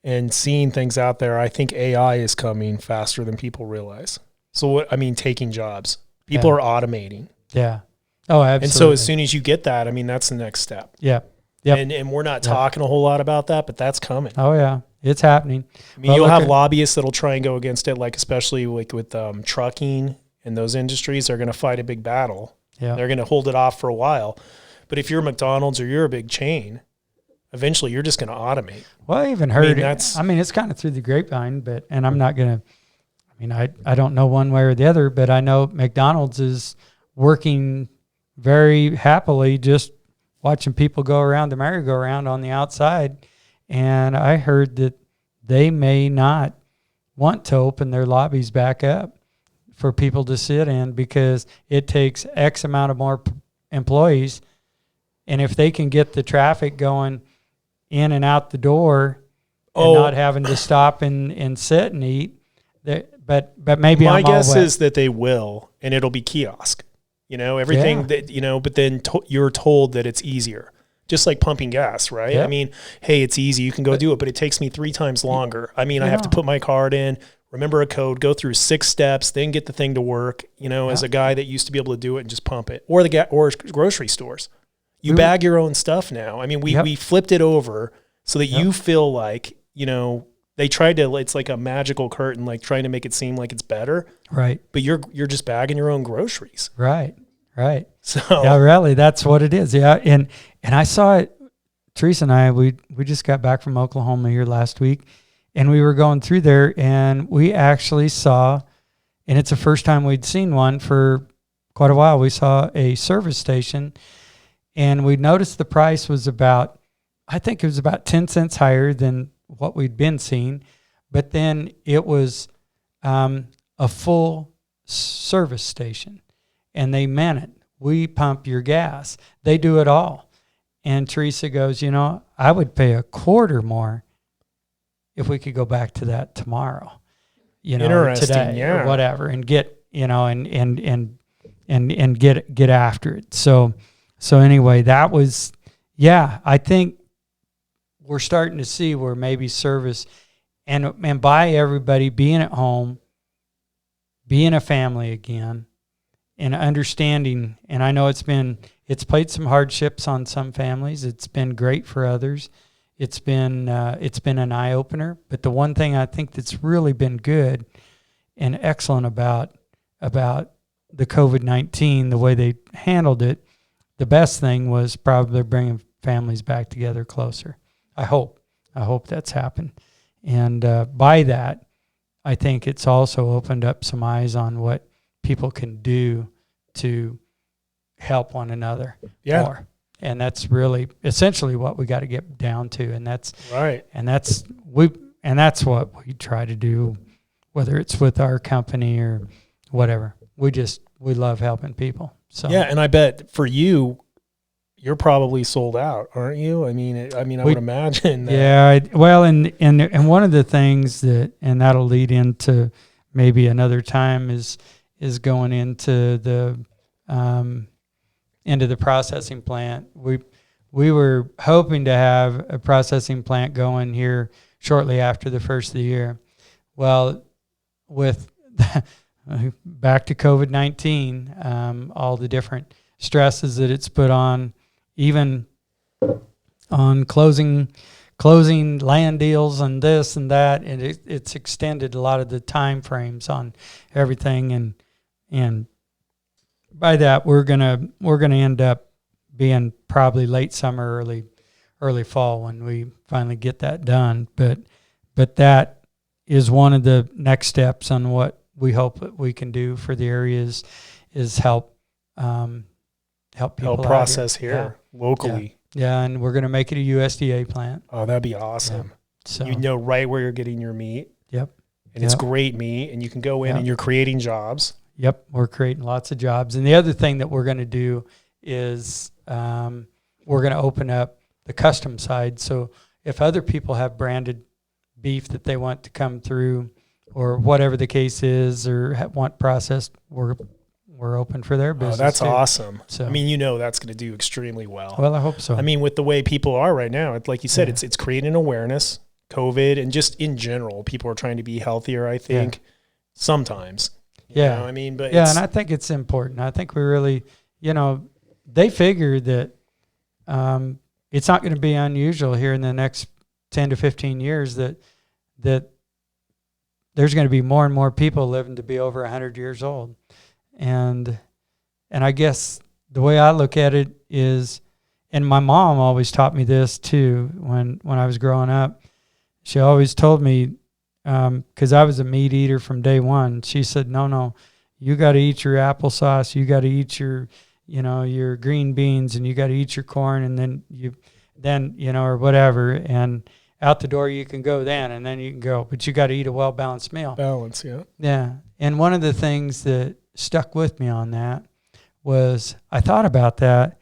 [SPEAKER 1] and seeing things out there, I think AI is coming faster than people realize. So taking jobs. People are automating.
[SPEAKER 2] Yeah. Oh, absolutely.
[SPEAKER 1] And so as soon as you get that, that's the next step.
[SPEAKER 2] Yeah. Yep.
[SPEAKER 1] And we're not talking a whole lot about that, but that's coming.
[SPEAKER 2] Oh, yeah. It's happening.
[SPEAKER 1] You'll have lobbyists that'll try and go against it, like especially like with trucking and those industries. They're going to fight a big battle.
[SPEAKER 2] Yeah.
[SPEAKER 1] They're going to hold it off for a while. But if you're McDonald's or you're a big chain, eventually you're just going to automate.
[SPEAKER 2] Well, I even heard it's kind of through the grapevine, and I'm not going to, I don't know one way or the other, but I know McDonald's is working very happily just watching people go around the merry-go-round on the outside. And I heard that they may not want to open their lobbies back up for people to sit in because it takes X amount of more employees. And if they can get the traffic going in and out the door and not having to stop and sit and eat, but maybe
[SPEAKER 1] my guess is that they will, and it'll be kiosk. Everything that, but then you're told that it's easier. Just like pumping gas, right?
[SPEAKER 2] Yeah.
[SPEAKER 1] Hey, it's easy. You can go do it, but it takes me 3 times longer. I have to put my card in, remember a code, go through 6 steps, then get the thing to work, as a guy that used to be able to do it and just pump it. Or or grocery stores. You bag your own stuff now. We flipped it over so that you feel like, they tried to, it's like a magical curtain, like trying to make it seem like it's better.
[SPEAKER 2] Right.
[SPEAKER 1] But you're just bagging your own groceries.
[SPEAKER 2] Right.
[SPEAKER 1] So
[SPEAKER 2] yeah, really, that's what it is. Yeah. And I saw it, Teresa and I, we just got back from Oklahoma here last week, and we were going through there, and we actually saw, and it's the first time we'd seen one for quite a while. We saw a service station, and we noticed the price was about 10 cents higher than what we'd been seeing, but then it was a full service station, and they meant it. We pump your gas. They do it all. And Teresa goes, I would pay a quarter more if we could go back to that tomorrow, today or whatever, and get, and get after it. So anyway, that was, I think we're starting to see where maybe service and by everybody being at home, being a family again, and understanding, and I know it's played some hardships on some families. It's been great for others. It's been an eye opener. But the one thing I think that's really been good and excellent about the COVID-19, the way they handled it, the best thing was probably bringing families back together closer. I hope that's happened, and by that, I think it's also opened up some eyes on what people can do to help one another more. And that's really essentially what we got to get down to. And that's
[SPEAKER 1] right.
[SPEAKER 2] And that's what we try to do, whether it's with our company or whatever. We love helping people. So
[SPEAKER 1] and I bet for you, you're probably sold out, aren't you? I would imagine that.
[SPEAKER 2] Yeah. Well, and one of the things and that'll lead into maybe another time is going into the processing plant. We were hoping to have a processing plant going here shortly after the first of the year. Well, with back to COVID-19, all the different stresses that it's put on, even on closing closing land deals and this and that, and it's extended a lot of the time frames on everything, and by that we're gonna end up being probably late summer, early fall when we finally get that done. But that is one of the next steps on what we hope that we can do for the areas is help people
[SPEAKER 1] process
[SPEAKER 2] out
[SPEAKER 1] here locally.
[SPEAKER 2] Yeah, and we're going to make it a USDA plant.
[SPEAKER 1] Oh, that'd be awesome.
[SPEAKER 2] Yeah. So
[SPEAKER 1] You know right where you're getting your meat.
[SPEAKER 2] Yep.
[SPEAKER 1] And it's great meat, and you can go in and you're creating jobs.
[SPEAKER 2] Yep, we're creating lots of jobs. And the other thing that we're going to do is we're going to open up the custom side. So if other people have branded beef that they want to come through, or whatever the case is, or want processed, we're open for their business.
[SPEAKER 1] Oh, that's
[SPEAKER 2] too.
[SPEAKER 1] awesome.
[SPEAKER 2] So,
[SPEAKER 1] I mean, that's going to do extremely well.
[SPEAKER 2] Well, I hope so.
[SPEAKER 1] I mean, with the way people are right now, like you said, it's creating awareness, COVID, and just in general, people are trying to be healthier, I think, sometimes. You know, I mean, but
[SPEAKER 2] and I think it's important. I think we really, they figure that it's not going to be unusual here in the next 10 to 15 years that there's going to be more and more people living to be over 100 years old. And I guess the way I look at it is, and my mom always taught me this too when I was growing up. She always told me, because I was a meat eater from day one, she said, no, you got to eat your applesauce, you got to eat your green beans, and you got to eat your corn, and then or whatever, and out the door you can go then, and then you can go, but you got to eat a well-balanced meal.
[SPEAKER 1] Balance, yeah.
[SPEAKER 2] Yeah, and one of the things that stuck with me on that was I thought about that,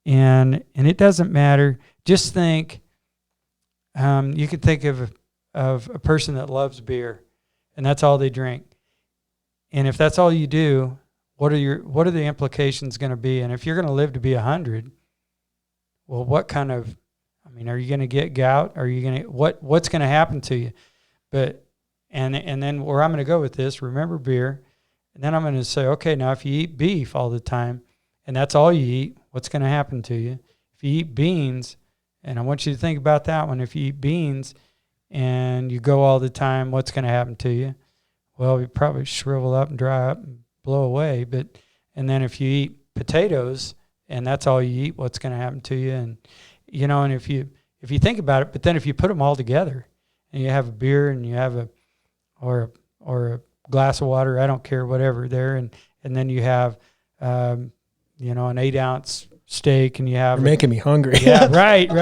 [SPEAKER 2] and it doesn't matter. Just think, you could think of a person that loves beer, and that's all they drink. And if that's all you do, what are the implications going to be? And if you're going to live to be 100, well, are you going to get gout? Are you going to what's going to happen to you? But and then where I'm going to go with this, remember beer, and then I'm going to say, okay, now if you eat beef all the time, and that's all you eat, what's going to happen to you? If you eat beans, and I want you to think about that one. If you eat beans and you go all the time, what's going to happen to you? Well, you probably shrivel up and dry up and blow away. And then if you eat potatoes and that's all you eat, what's going to happen to you? And and if you think about it, but then if you put them all together and you have a beer and you have or a glass of water, I don't care, whatever there, and then you have an 8-ounce steak, and you have
[SPEAKER 1] You're making me hungry.
[SPEAKER 2] Yeah, right.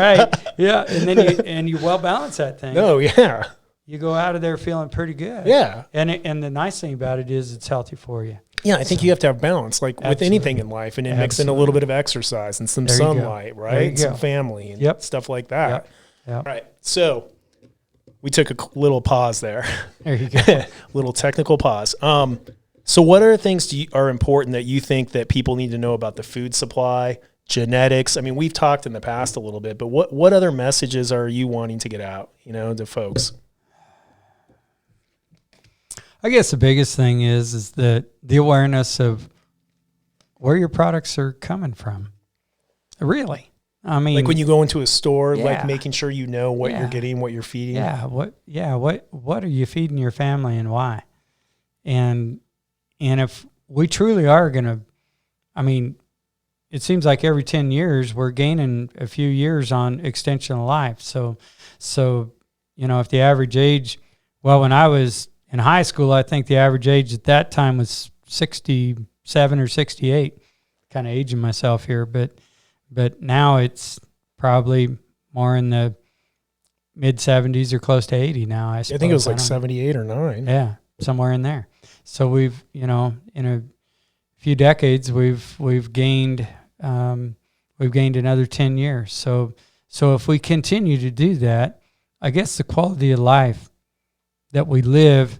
[SPEAKER 2] Yeah, and then you well balance that thing.
[SPEAKER 1] No, yeah.
[SPEAKER 2] You go out of there feeling pretty good.
[SPEAKER 1] Yeah.
[SPEAKER 2] And the nice thing about it is it's healthy for you.
[SPEAKER 1] Yeah, I think you have to have balance, like with anything in life, and mix in a little bit of exercise and some sunlight, right? And some family and stuff like that.
[SPEAKER 2] Yep.
[SPEAKER 1] All right. So we took a little pause there.
[SPEAKER 2] There you go.
[SPEAKER 1] Little technical pause. So what other things are important that you think that people need to know about the food supply, genetics? I mean, we've talked in the past a little bit, but what other messages are you wanting to get out, to folks?
[SPEAKER 2] I guess the biggest thing is that the awareness of where your products are coming from. Really. I mean,
[SPEAKER 1] like when you go into a store, like making sure you know what you're getting, what you're feeding.
[SPEAKER 2] What are you feeding your family and why? And if we truly are going to, I mean, it seems like every 10 years we're gaining a few years on extension of life. So if the average age, when I was in high school, I think the average age at that time was 67 or 68. Kind of aging myself here, but now it's probably more in the mid 70s or close to 80 now. I suppose.
[SPEAKER 1] I think it was like 78 or 9.
[SPEAKER 2] Yeah, somewhere in there. So we've, in a few decades, we've gained another 10 years. So if we continue to do that, I guess the quality of life that we live,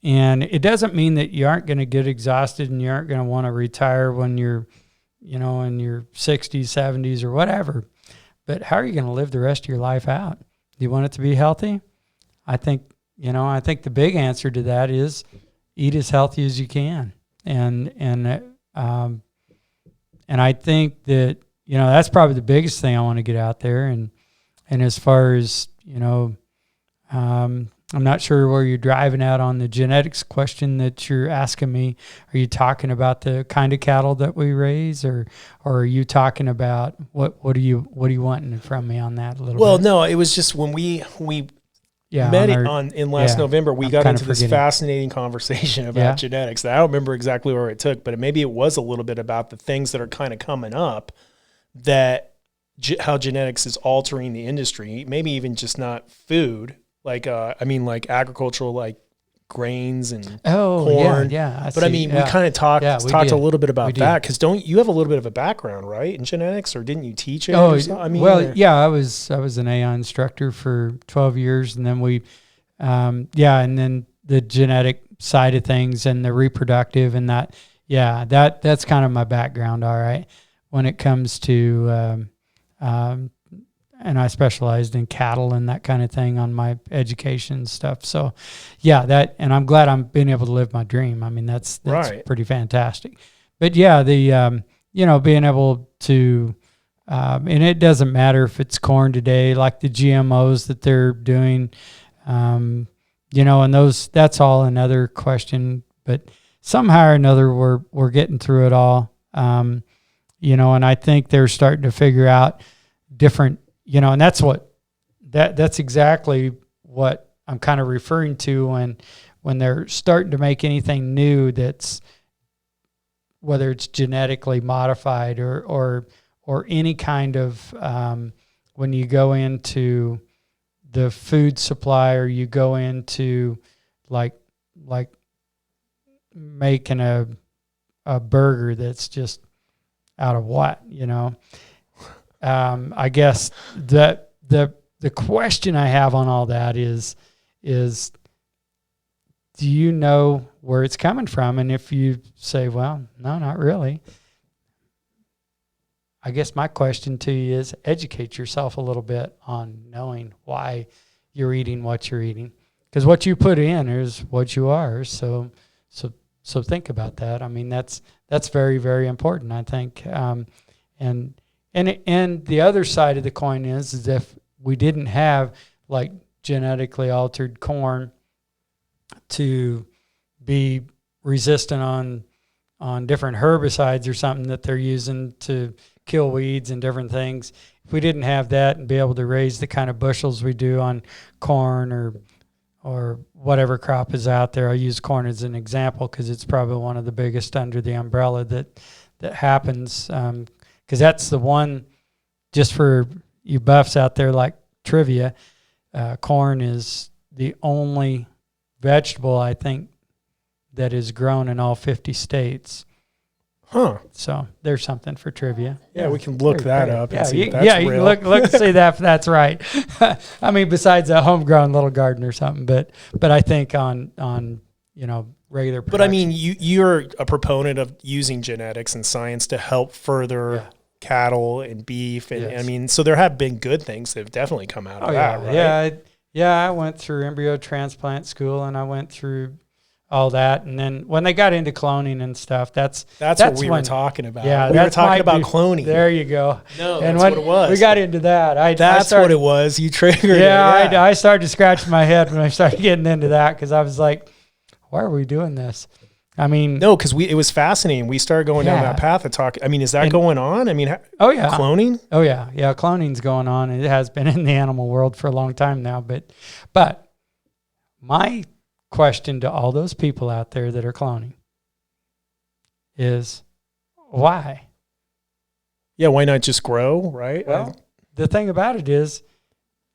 [SPEAKER 2] and it doesn't mean that you aren't going to get exhausted and you aren't going to want to retire when you're, in your 60s, 70s, or whatever. But how are you going to live the rest of your life out? Do you want it to be healthy? I think the big answer to that is eat as healthy as you can. And I think that, that's probably the biggest thing I want to get out there. And as far as, I'm not sure where you're driving at on the genetics question that you're asking me. Are you talking about the kind of cattle that we raise, or are you talking about what are you wanting from me on that a little bit?
[SPEAKER 1] Well, no, it was just when we met in last November, we got into this fascinating conversation about genetics. I don't remember exactly where it took, but maybe it was a little bit about the things that are kind of coming up, that how genetics is altering the industry, maybe even just not food. Like, like agricultural, like grains and corn.
[SPEAKER 2] Yeah.
[SPEAKER 1] We kind of talked a little bit about that, because don't you have a little bit of a background, right, in genetics, or didn't you teach it?
[SPEAKER 2] I was an AI instructor for 12 years, and then and then the genetic side of things and the reproductive and that's kind of my background. All right, when it comes to and I specialized in cattle and that kind of thing on my education stuff. So, and I'm glad I'm being able to live my dream. I mean, that's right. Pretty fantastic. But the being able to, and it doesn't matter if it's corn today, like the GMOs that they're doing, and that's all another question. But somehow or another, we're getting through it all, and I think they're starting to figure out different. And that's exactly what I'm kind of referring to when they're starting to make anything new that's, whether it's genetically modified or any kind of, when you go into the food supply, or you go into like making a burger that's just out of what, I guess that the question I have on all that is do you know where it's coming from? And if you say, well, no, not really, I guess my question to you is educate yourself a little bit on knowing why you're eating what you're eating, because what you put in is what you are. So think about that. I mean, that's very, very important, I think. And the other side of the coin is if we didn't have like genetically altered corn to be resistant on different herbicides or something that they're using to kill weeds and different things, if we didn't have that and be able to raise the kind of bushels we do on corn or whatever crop is out there, I'll use corn as an example because it's probably one of the biggest under the umbrella that happens. Because that's the one, just for you buffs out there, like trivia, corn is the only vegetable, I think, that is grown in all 50 states.
[SPEAKER 1] Huh.
[SPEAKER 2] So there's something for trivia.
[SPEAKER 1] Yeah, we can look that up and see if that's real.
[SPEAKER 2] You can look and see that if that's right. I mean, besides a homegrown little garden or something, but I think on regular production.
[SPEAKER 1] But I mean, you're a proponent of using genetics and science to help further cattle and beef, and I mean, so there have been good things that have definitely come out of that, right?
[SPEAKER 2] I went through embryo transplant school, and I went through all that, and then when they got into cloning and stuff, that's
[SPEAKER 1] what we were talking about.
[SPEAKER 2] Yeah,
[SPEAKER 1] we were talking about cloning.
[SPEAKER 2] There you go.
[SPEAKER 1] No, that's what it was.
[SPEAKER 2] We got into that.
[SPEAKER 1] That's what it was. You triggered it.
[SPEAKER 2] Yeah, I started to scratch my head when I started getting into that, because I was like, why are we doing this? I mean,
[SPEAKER 1] no, because it was fascinating. We started going down that path of talk. I mean, is that going on? I mean, cloning?
[SPEAKER 2] Oh yeah, cloning's going on. It has been in the animal world for a long time now. But my question to all those people out there that are cloning is why?
[SPEAKER 1] Yeah, why not just grow, right?
[SPEAKER 2] Well, the thing about it is,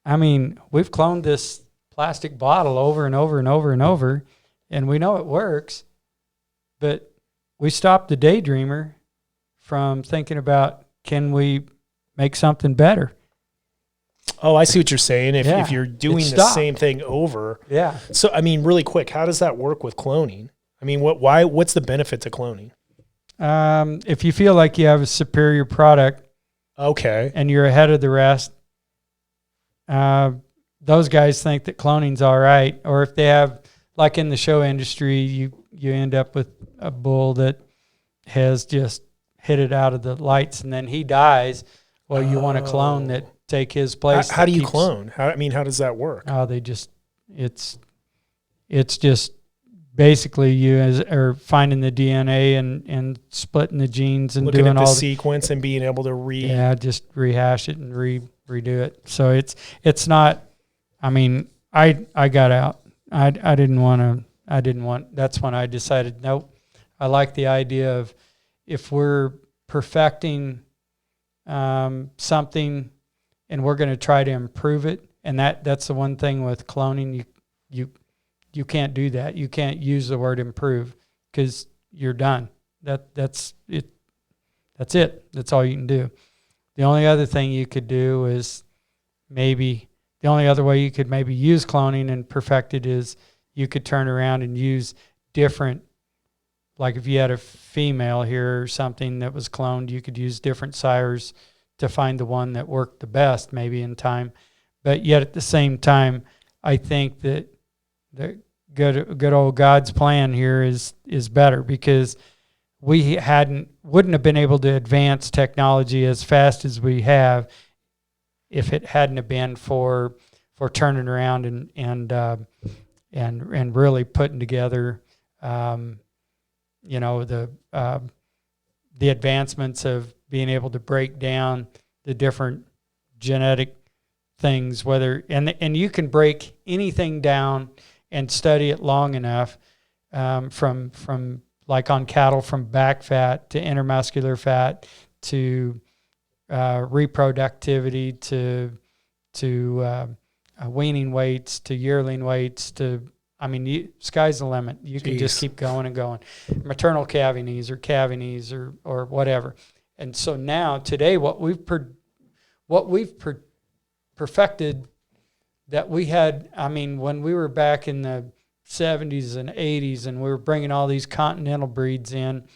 [SPEAKER 2] I mean, we've cloned this plastic bottle over and over and over and over, and we know it works. But we stopped the daydreamer from thinking about, can we make something better?
[SPEAKER 1] Oh, I see what you're saying. If you're doing the same thing over.
[SPEAKER 2] Yeah.
[SPEAKER 1] So, I mean, really quick, how does that work with cloning? I mean, what's the benefit to cloning?
[SPEAKER 2] If you feel like you have a superior product,
[SPEAKER 1] okay,
[SPEAKER 2] and you're ahead of the rest, those guys think that cloning's all right. Or if they have, like in the show industry, you end up with a bull that has just hit it out of the lights and then he dies. Well, you want a clone that take his place.
[SPEAKER 1] How do you clone? How does that work?
[SPEAKER 2] It's just basically you are finding the DNA and splitting the genes and
[SPEAKER 1] looking
[SPEAKER 2] doing
[SPEAKER 1] at the
[SPEAKER 2] all
[SPEAKER 1] sequence and being able to
[SPEAKER 2] just rehash it and redo it. So it's not. I mean, I got out. I didn't want. That's when I decided, nope. I like the idea of if we're perfecting something and we're going to try to improve it, and that's the one thing with cloning, you can't do that. You can't use the word improve because you're done. That's it. That's it. That's all you can do. The only other thing you could do is the only other way you could maybe use cloning and perfect it is you could turn around and use different, like if you had a female here or something that was cloned, you could use different sires to find the one that worked the best maybe in time. But yet at the same time, I think that the good old God's plan here is better because we wouldn't have been able to advance technology as fast as we have if it hadn't have been for turning around and really putting together the advancements of being able to break down the different genetic things, and you can break anything down and study it long enough, from like on cattle, from back fat to intermuscular fat to reproductivity to weaning weights to yearling weights to, sky's the limit. You can just keep going and going. Maternal cavities or whatever. And so now today, what we've perfected that we had, when we were back in the 70s and 80s and we were bringing all these continental breeds in,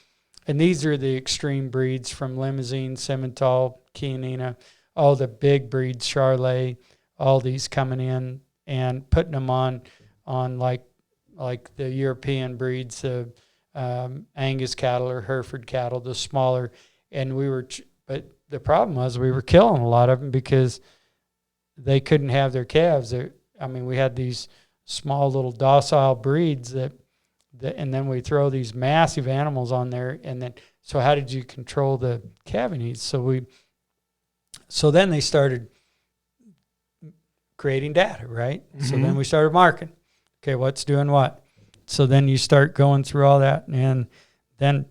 [SPEAKER 2] and these are the extreme breeds from Limousine, Simmental, Chianina, all the big breeds, Charolais, all these coming in and putting them on like the European breeds of Angus cattle or Hereford cattle, the smaller. And but the problem was we were killing a lot of them because they couldn't have their calves. We had these small little docile breeds that and then we throw these massive animals on there, and then so how did you control the calving needs? So then they started creating data, right? Mm-hmm. So then we started marking. Okay, what's doing what? So then you start going through all that, and then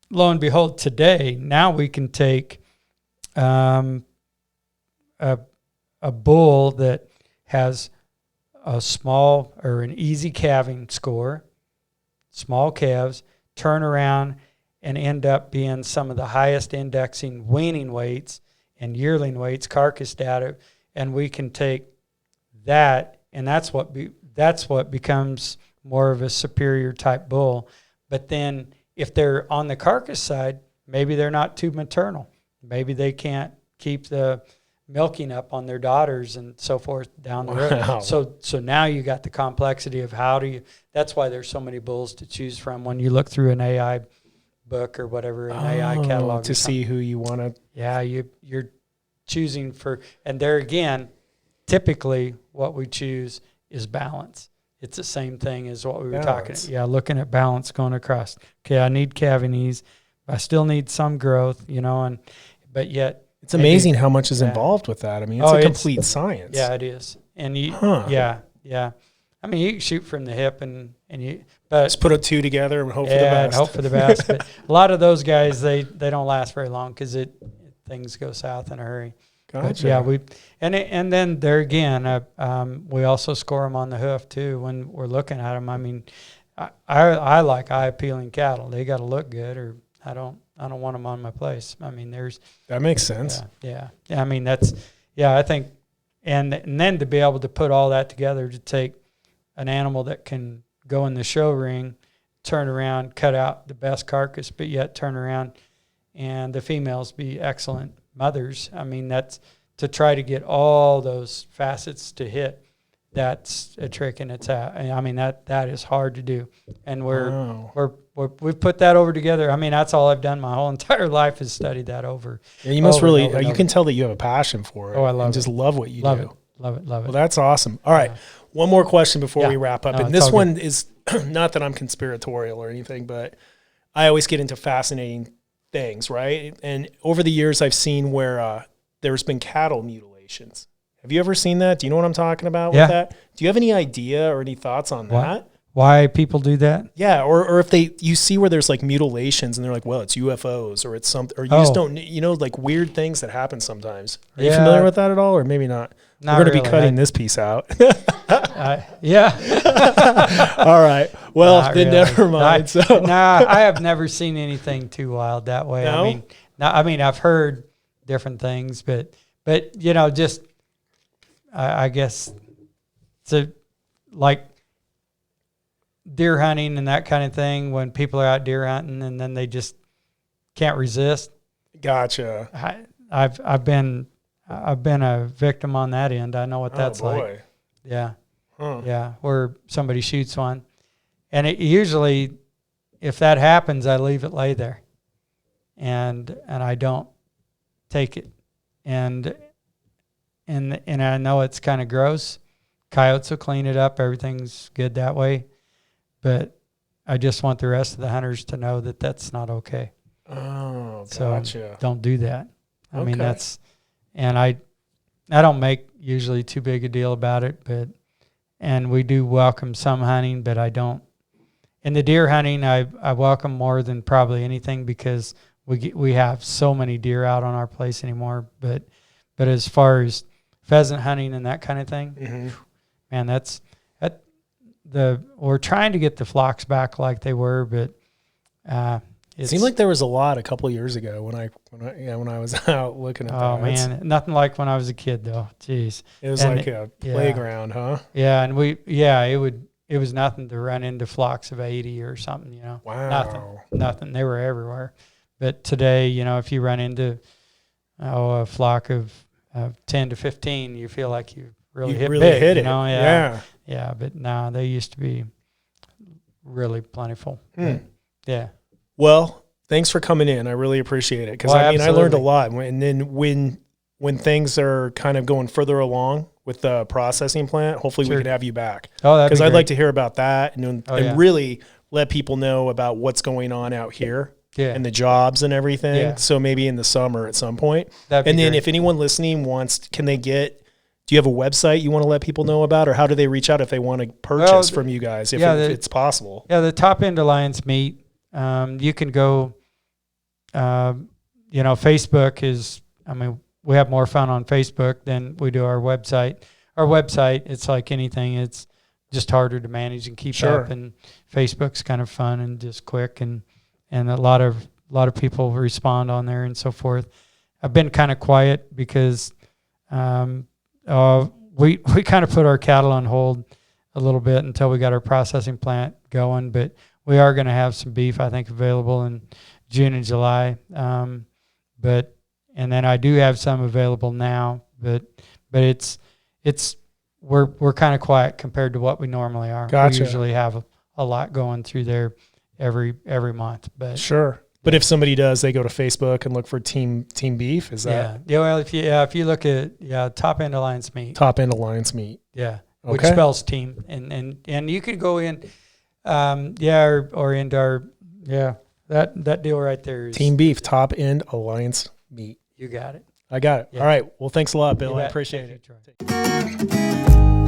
[SPEAKER 2] lo and behold, today now we can take a bull that has a small or an easy calving score, small calves, turn around and end up being some of the highest indexing weaning weights and yearling weights, carcass data, and we can take that, and that's what becomes more of a superior type bull. But then if they're on the carcass side, maybe they're not too maternal. Maybe they can't keep the milking up on their daughters and so forth down the road.
[SPEAKER 1] Wow.
[SPEAKER 2] So now you got the complexity of that's why there's so many bulls to choose from when you look through an AI book or whatever, an AI catalog.
[SPEAKER 1] To see who you want to.
[SPEAKER 2] Yeah, you're choosing for, and there again, typically what we choose is balance. It's the same thing as what we were talking about. Yeah, looking at balance going across. Okay, I need calving ease. I still need some growth, but yet.
[SPEAKER 1] It's amazing how much is involved with that. It's a complete science.
[SPEAKER 2] Yeah, it is. And yeah. You can shoot from the hip and but
[SPEAKER 1] just put two together and hope for the best.
[SPEAKER 2] And hope for the best. But a lot of those guys, they don't last very long because things go south in a hurry.
[SPEAKER 1] Gotcha.
[SPEAKER 2] But and then there again, we also score them on the hoof too when we're looking at them. I like eye appealing cattle. They got to look good, or I don't want them on my place.
[SPEAKER 1] That makes sense.
[SPEAKER 2] Yeah. I think, and then to be able to put all that together to take an animal that can go in the show ring, turn around, cut out the best carcass, but yet turn around and the females be excellent mothers. That's to try to get all those facets to hit. That's a trick in its that is hard to do, and we're we've put that over together. I mean, that's all I've done my whole entire life is studied that over.
[SPEAKER 1] Yeah, you must
[SPEAKER 2] over and
[SPEAKER 1] really,
[SPEAKER 2] over and
[SPEAKER 1] you
[SPEAKER 2] over.
[SPEAKER 1] can tell that you have a passion for it.
[SPEAKER 2] Oh, I love
[SPEAKER 1] and just
[SPEAKER 2] it.
[SPEAKER 1] love what you
[SPEAKER 2] Love
[SPEAKER 1] do.
[SPEAKER 2] it. Love it. Love it.
[SPEAKER 1] Well, that's awesome. All right.
[SPEAKER 2] Yeah.
[SPEAKER 1] One more question before
[SPEAKER 2] Yeah.
[SPEAKER 1] we wrap up.
[SPEAKER 2] No,
[SPEAKER 1] And
[SPEAKER 2] it's
[SPEAKER 1] this
[SPEAKER 2] all
[SPEAKER 1] one is not that I'm conspiratorial or anything, but I always get into fascinating things, right? And over the years, I've seen where there's been cattle mutilations. Have you ever seen that? Do you know what I'm talking about
[SPEAKER 2] Yeah.
[SPEAKER 1] with that? Do you have any idea or any thoughts on that?
[SPEAKER 2] Why people do that?
[SPEAKER 1] Yeah, or if you see where there's like mutilations and they're like, well, it's UFOs or it's something, or you just don't, like weird things that happen sometimes. Are you familiar with that at all, or maybe not?
[SPEAKER 2] Not
[SPEAKER 1] We're going to
[SPEAKER 2] really.
[SPEAKER 1] be cutting this piece out.
[SPEAKER 2] Yeah.
[SPEAKER 1] All right. Well,
[SPEAKER 2] Not
[SPEAKER 1] then
[SPEAKER 2] really.
[SPEAKER 1] never mind.
[SPEAKER 2] I have never seen anything too wild that way.
[SPEAKER 1] No?
[SPEAKER 2] I mean, I've heard different things, but just I guess it's like deer hunting and that kind of thing. When people are out deer hunting and then they just can't resist.
[SPEAKER 1] Gotcha.
[SPEAKER 2] I've been a victim on that end. I know what that's like. Yeah.
[SPEAKER 1] Huh.
[SPEAKER 2] Yeah, where somebody shoots one. And it usually, if that happens, I leave it lay there. And I don't take it. And I know it's kind of gross. Coyotes will clean it up. Everything's good that way. But I just want the rest of the hunters to know that that's not okay.
[SPEAKER 1] Oh,
[SPEAKER 2] So
[SPEAKER 1] gotcha.
[SPEAKER 2] don't do that. I mean,
[SPEAKER 1] Okay.
[SPEAKER 2] and I don't make usually too big a deal about it, and we do welcome some hunting, but I don't. In the deer hunting, I welcome more than probably anything because we have so many deer out on our place anymore. But as far as pheasant hunting and that kind of thing, man, we're trying to get the flocks back like they were, but
[SPEAKER 1] It seemed like there was a lot a couple of years ago when I was out looking at that.
[SPEAKER 2] Oh man, nothing like when I was a kid though. Jeez,
[SPEAKER 1] It was like a playground, huh?
[SPEAKER 2] Yeah, and it was nothing to run into flocks of 80 or something,
[SPEAKER 1] Wow.
[SPEAKER 2] Nothing. They were everywhere. But today, if you run into a flock of 10 to 15, you feel like you really hit big,
[SPEAKER 1] it.
[SPEAKER 2] Yeah. Yeah, but no, they used to be really plentiful. But, yeah.
[SPEAKER 1] Well, thanks for coming in. I really appreciate it because I learned a lot. And then when things are kind of going further along with the processing plant, hopefully we can have you back.
[SPEAKER 2] Oh, that'd be
[SPEAKER 1] because I'd
[SPEAKER 2] great.
[SPEAKER 1] like to hear about that and really let people know about what's going on out here.
[SPEAKER 2] Yeah.
[SPEAKER 1] And the jobs and everything.
[SPEAKER 2] Yeah.
[SPEAKER 1] So maybe in the summer at some point.
[SPEAKER 2] That'd be
[SPEAKER 1] and then
[SPEAKER 2] great.
[SPEAKER 1] if anyone listening do you have a website you want to let people know about, or how do they reach out if they want to purchase from you guys, if it's possible?
[SPEAKER 2] Yeah, the Top End Alliance meet. You can go, Facebook is, we have more fun on Facebook than we do our website. Our website, it's like anything. It's just harder to manage and keep up. And Facebook's kind of fun and just quick, and a lot of people respond on there and so forth. I've been kind of quiet because we kind of put our cattle on hold a little bit until we got our processing plant going, but we are going to have some beef, I think, available in June and July. And then I do have some available now, but we're kind of quiet compared to what we normally are.
[SPEAKER 1] Gotcha.
[SPEAKER 2] We usually have a lot going through there every month. But
[SPEAKER 1] sure. But if somebody does, they go to Facebook and look for Team Beef. Is that?
[SPEAKER 2] Yeah. Well, if you look at Top End Alliance meat.
[SPEAKER 1] Top End Alliance meat.
[SPEAKER 2] Yeah.
[SPEAKER 1] Okay.
[SPEAKER 2] Which spells team, and you could go in, or into our that deal right there is
[SPEAKER 1] Team Beef, Top End Alliance meat.
[SPEAKER 2] You got it.
[SPEAKER 1] I got it.
[SPEAKER 2] Yeah.
[SPEAKER 1] All right. Well, thanks a lot, Bill.
[SPEAKER 2] You
[SPEAKER 1] I
[SPEAKER 2] bet.
[SPEAKER 1] appreciate
[SPEAKER 2] Thank
[SPEAKER 1] it.
[SPEAKER 2] you, Troy.